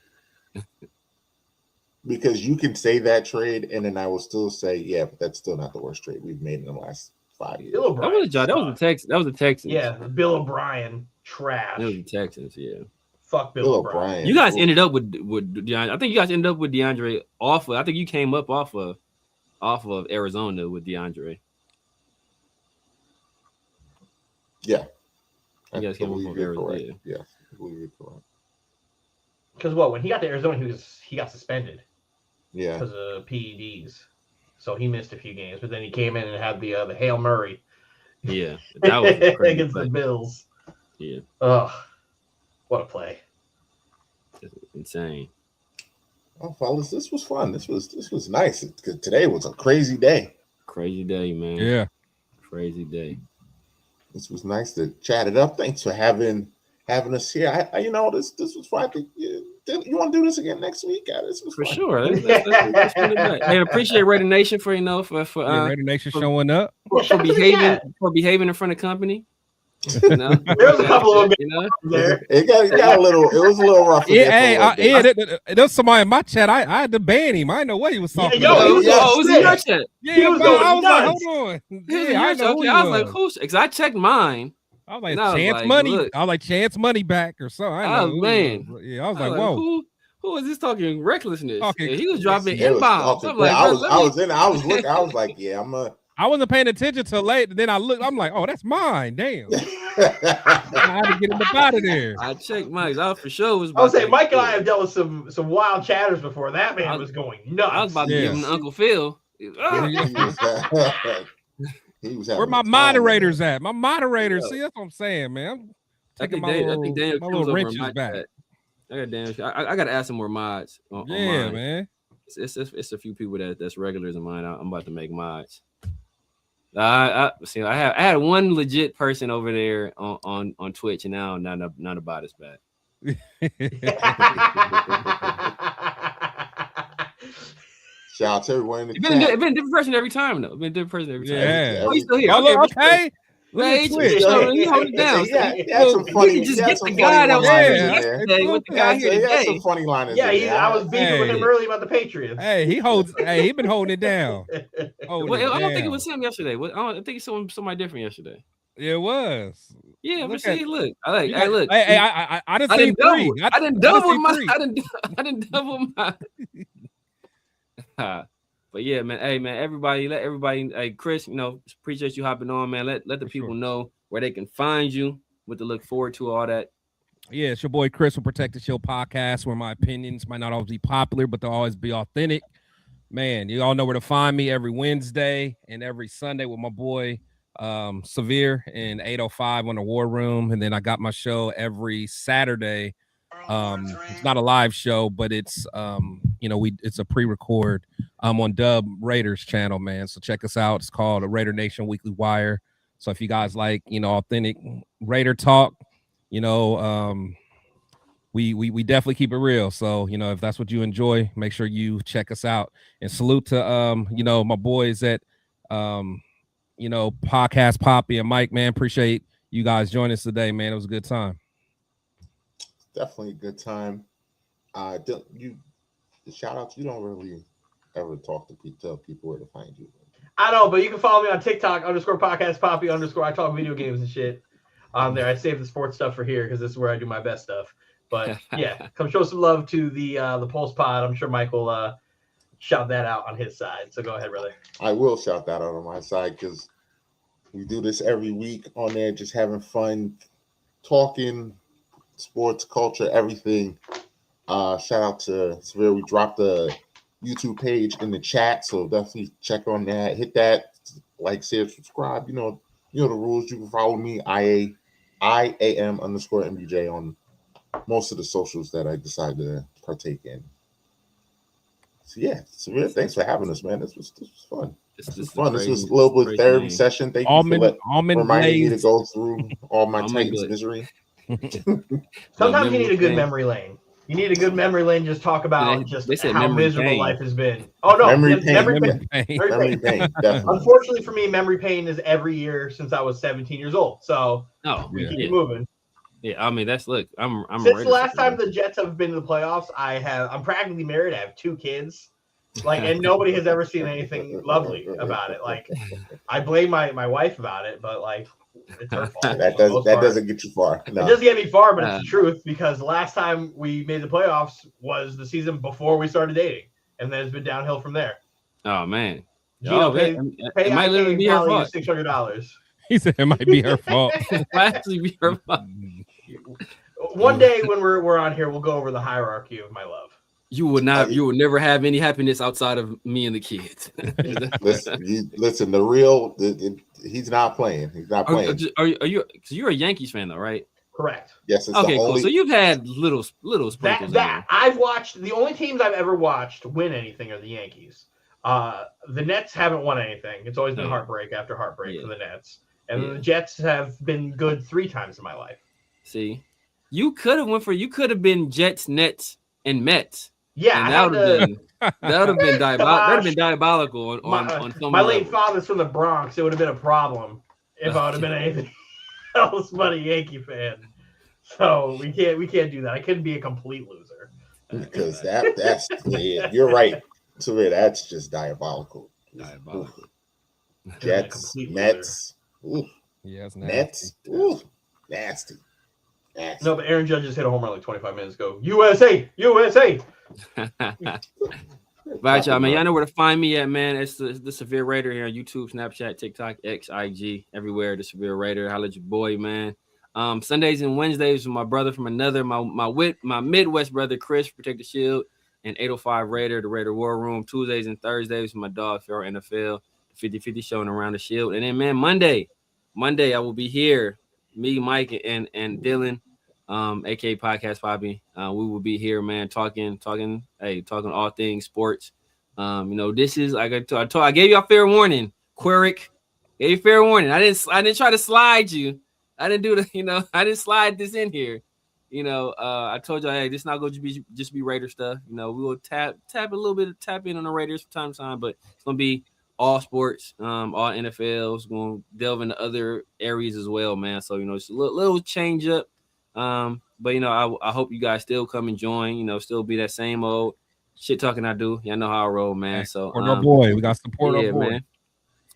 Because you can say that trade, and then I will still say, yeah, but that's still not the worst trade we've made in the last 5 years. That was the Texans. Yeah, Bill O'Brien, trash. That was the Texans, yeah. Fuck Bill O'Brien. You guys ended up with DeAndre. I think you guys ended up with DeAndre I think you came up off of Arizona with DeAndre. Yeah. You guys came up with Arizona. Yeah. I believe you're correct. Because when he got to Arizona, he got suspended. Yeah. Because of PEDs. So he missed a few games, but then he came in and had the Hail Murray. Yeah. That was against the Bills. Yeah. Ugh. What a play. It's insane. Oh, fellas, this was fun. This was nice. Today was a crazy day. Crazy day, man. Yeah. Crazy day. This was nice to chat it up. Thanks for having us here. This was fun. You want to do this again next week? This was for fun. sure. Let's put it back. I appreciate Raider Nation for Raider Nation showing up for behaving in front of company. You know, there was a couple of them. you know, there. It got a little. It was a little rough. Yeah, there was somebody in my chat. I had to ban him. I didn't know what he was talking about. It was in your chat. Yeah, I was like, hold on. Yeah, I was like, who's? Because I checked mine. I was like, Chance Money. Look, I was like, Chance Money back or something. Oh man. Yeah, I was like, whoa. Who is this talking recklessness? Okay. He was dropping inbounds. I was looking. I was like, yeah, I wasn't paying attention till late. Then I looked. I'm like, oh, that's mine. Damn. I had to get him out of there. I checked Mike's. I for sure was. I was saying, Mike and I have dealt with some wild chatters before. That man was going nuts. I was about to give him Uncle Phil. Where my moderators at? My moderators. See, that's what I'm saying, man. I think Daniel Cruz over wrenches back. I got to add some more mods. On mine. Man. It's a few people that's regulars of mine. I'm about to make mods. I had one legit person over there on Twitch, and now none about us back. Shout out to everyone in the chat. It's been a different person every time, though. It's been a different person every time. Yeah. Oh, he's still here. Okay. Hey, he hold it down. He had some funny. Just get the guy that was yesterday with the guy here He had today. some funny liners. Yeah, I was beefing with him early about the Patriots. Hey, he been holding it down. I don't think it was him yesterday. I think it's somebody different yesterday. Yeah, it was. Yeah, but look. Look. I didn't see three. I didn't double my. I didn't double my. But yeah, man. Hey, man. Let everybody. Hey, Chris. Appreciate you hopping on, man. Let the people know where they can find you. What to look forward to, all that. Yeah, it's your boy Chris with Protect the Shield podcast, where my opinions might not always be popular, but they'll always be authentic. Man, you all know where to find me every Wednesday and every Sunday with my boy Severe in 805 on the War Room, and then I got my show every Saturday. It's not a live show, but it's it's a pre-record on Dub Raiders channel, man. So check us out. It's called a Raider Nation Weekly Wire. So if you guys like authentic Raider talk, we definitely keep it real. So if that's what you enjoy, make sure you check us out. And salute to my boys at Podcast Poppy and Mike, man. Appreciate you guys joining us today, man. It was a good time. Definitely a good time. The shout outs, you don't really ever tell people where to find you. I know, but you can follow me on TikTok _Podcast Poppy _ I talk video games and shit on there. I save the sports stuff for here because this is where I do my best stuff. But yeah, come show some love to the Pulse Pod. I'm sure Mike will shout that out on his side. So go ahead, brother. I will shout that out on my side because we do this every week on there, just having fun, talking sports, culture, everything. Shout out to Severe. We dropped the YouTube page in the chat, so definitely check on that. Hit that, like, share, subscribe. You know the rules. You can follow me, IAM _MBJ on most of the socials that I decide to partake in. So yeah, Severe, thanks for having us, man. This was fun. This was fun. This was a little bit therapy session. Thank you for reminding me to go through all my Titans misery. Sometimes you need a good memory lane. You need a good memory lane. Just talk about how miserable life has been. Oh no, memory pain. Unfortunately for me, memory pain is every year since I was 17 years old. So we keep moving. Yeah, I mean I'm since the last time the Jets have been to the playoffs, I'm practically married. I have 2 kids. And nobody has ever seen anything lovely about it. I blame my wife about it, but it's her fault. That doesn't get you far. No. It doesn't get me far, but it's the truth because the last time we made the playoffs was the season before we started dating, and then it's been downhill from there. Oh man, it might literally be her fault. $600. He said it might be her fault. It might actually be her fault. One day when we're on here, we'll go over the hierarchy of my love. You would never have any happiness outside of me and the kids. listen, the real, he's not playing. He's not playing. Are you? Because you're a Yankees fan, though, right? Correct. Yes. It's okay, cool. So you've had little sprinkles. That I've watched. The only teams I've ever watched win anything are the Yankees. The Nets haven't won anything. It's always been heartbreak after heartbreak for the Nets, and the Jets have been good 3 times in my life. See, you could have been Jets, Nets, and Mets. Yeah, and that would have been diabolical. That would have been diabolical on my late father's from the Bronx. It would have been a problem if I would have been anything. House money Yankee fan. So we can't do that. I couldn't be a complete loser. Because that's you're right. To me, that's just diabolical. Diabolical. Jets, Mets. Ooh. Yeah, it's Mets. Ooh. Nasty. No, but Aaron Judge just hit a home run like 25 minutes ago. USA, USA. Right, y'all, man. Y'all know where to find me at, man. It's the Severe Raider here on YouTube, Snapchat, TikTok, X, IG, everywhere. The Severe Raider. Holla at your boy, man. Sundays and Wednesdays with my brother from another, my Midwest brother, Chris, Protect the Shield, and 805 Raider, the Raider War Room. Tuesdays and Thursdays with my dog, Pharaoh NFL, the 50-50 show and Around the Shield. And then, man, Monday, I will be here. Me, Mike, and Dylan, aka Podcast Poppy. We will be here, man, talking all things sports. This is like I gave y'all fair warning, Querick. Gave you fair warning. I didn't try to slide you. I didn't do the, I didn't slide this in here. I told y'all, hey, this is not going to just be Raider stuff. We will tap a little bit, tap in on the Raiders from time to time, but it's going to be all sports, all NFLs. Going to delve into other areas as well, man. So, it's a little change up. But I hope you guys still come and join, still be that same old shit talking I do. Y'all know how I roll, man. So our boy, we got to support our boy.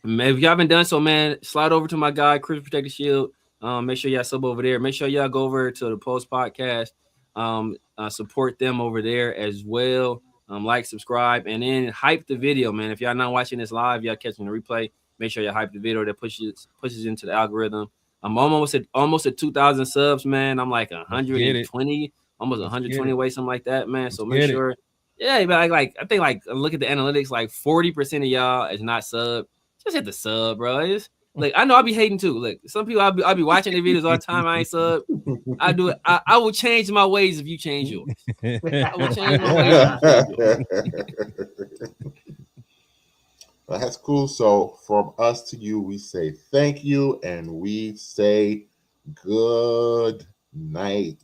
Man, if you haven't done so, man, slide over to my guy, Chris Protect the Shield. Make sure y'all sub over there. Make sure y'all go over to the Post Podcast. Support them over there as well. Like, subscribe, and then hype the video, man. If y'all not watching this live, y'all catching the replay. Make sure you hype the video that pushes into the algorithm. I'm almost at 2,000 subs, man. I'm like 120, almost 120 away, something like that, man. So make sure, yeah. But I think look at the analytics, like 40% of y'all is not sub. Just hit the sub, bro. It's like I know I'll be hating too. Look, some people I'll be watching their videos all the time. I ain't sub. I do it. I will change my ways if you change yours. I will change my ways. Well, that's cool. So from us to you, we say thank you and we say good night.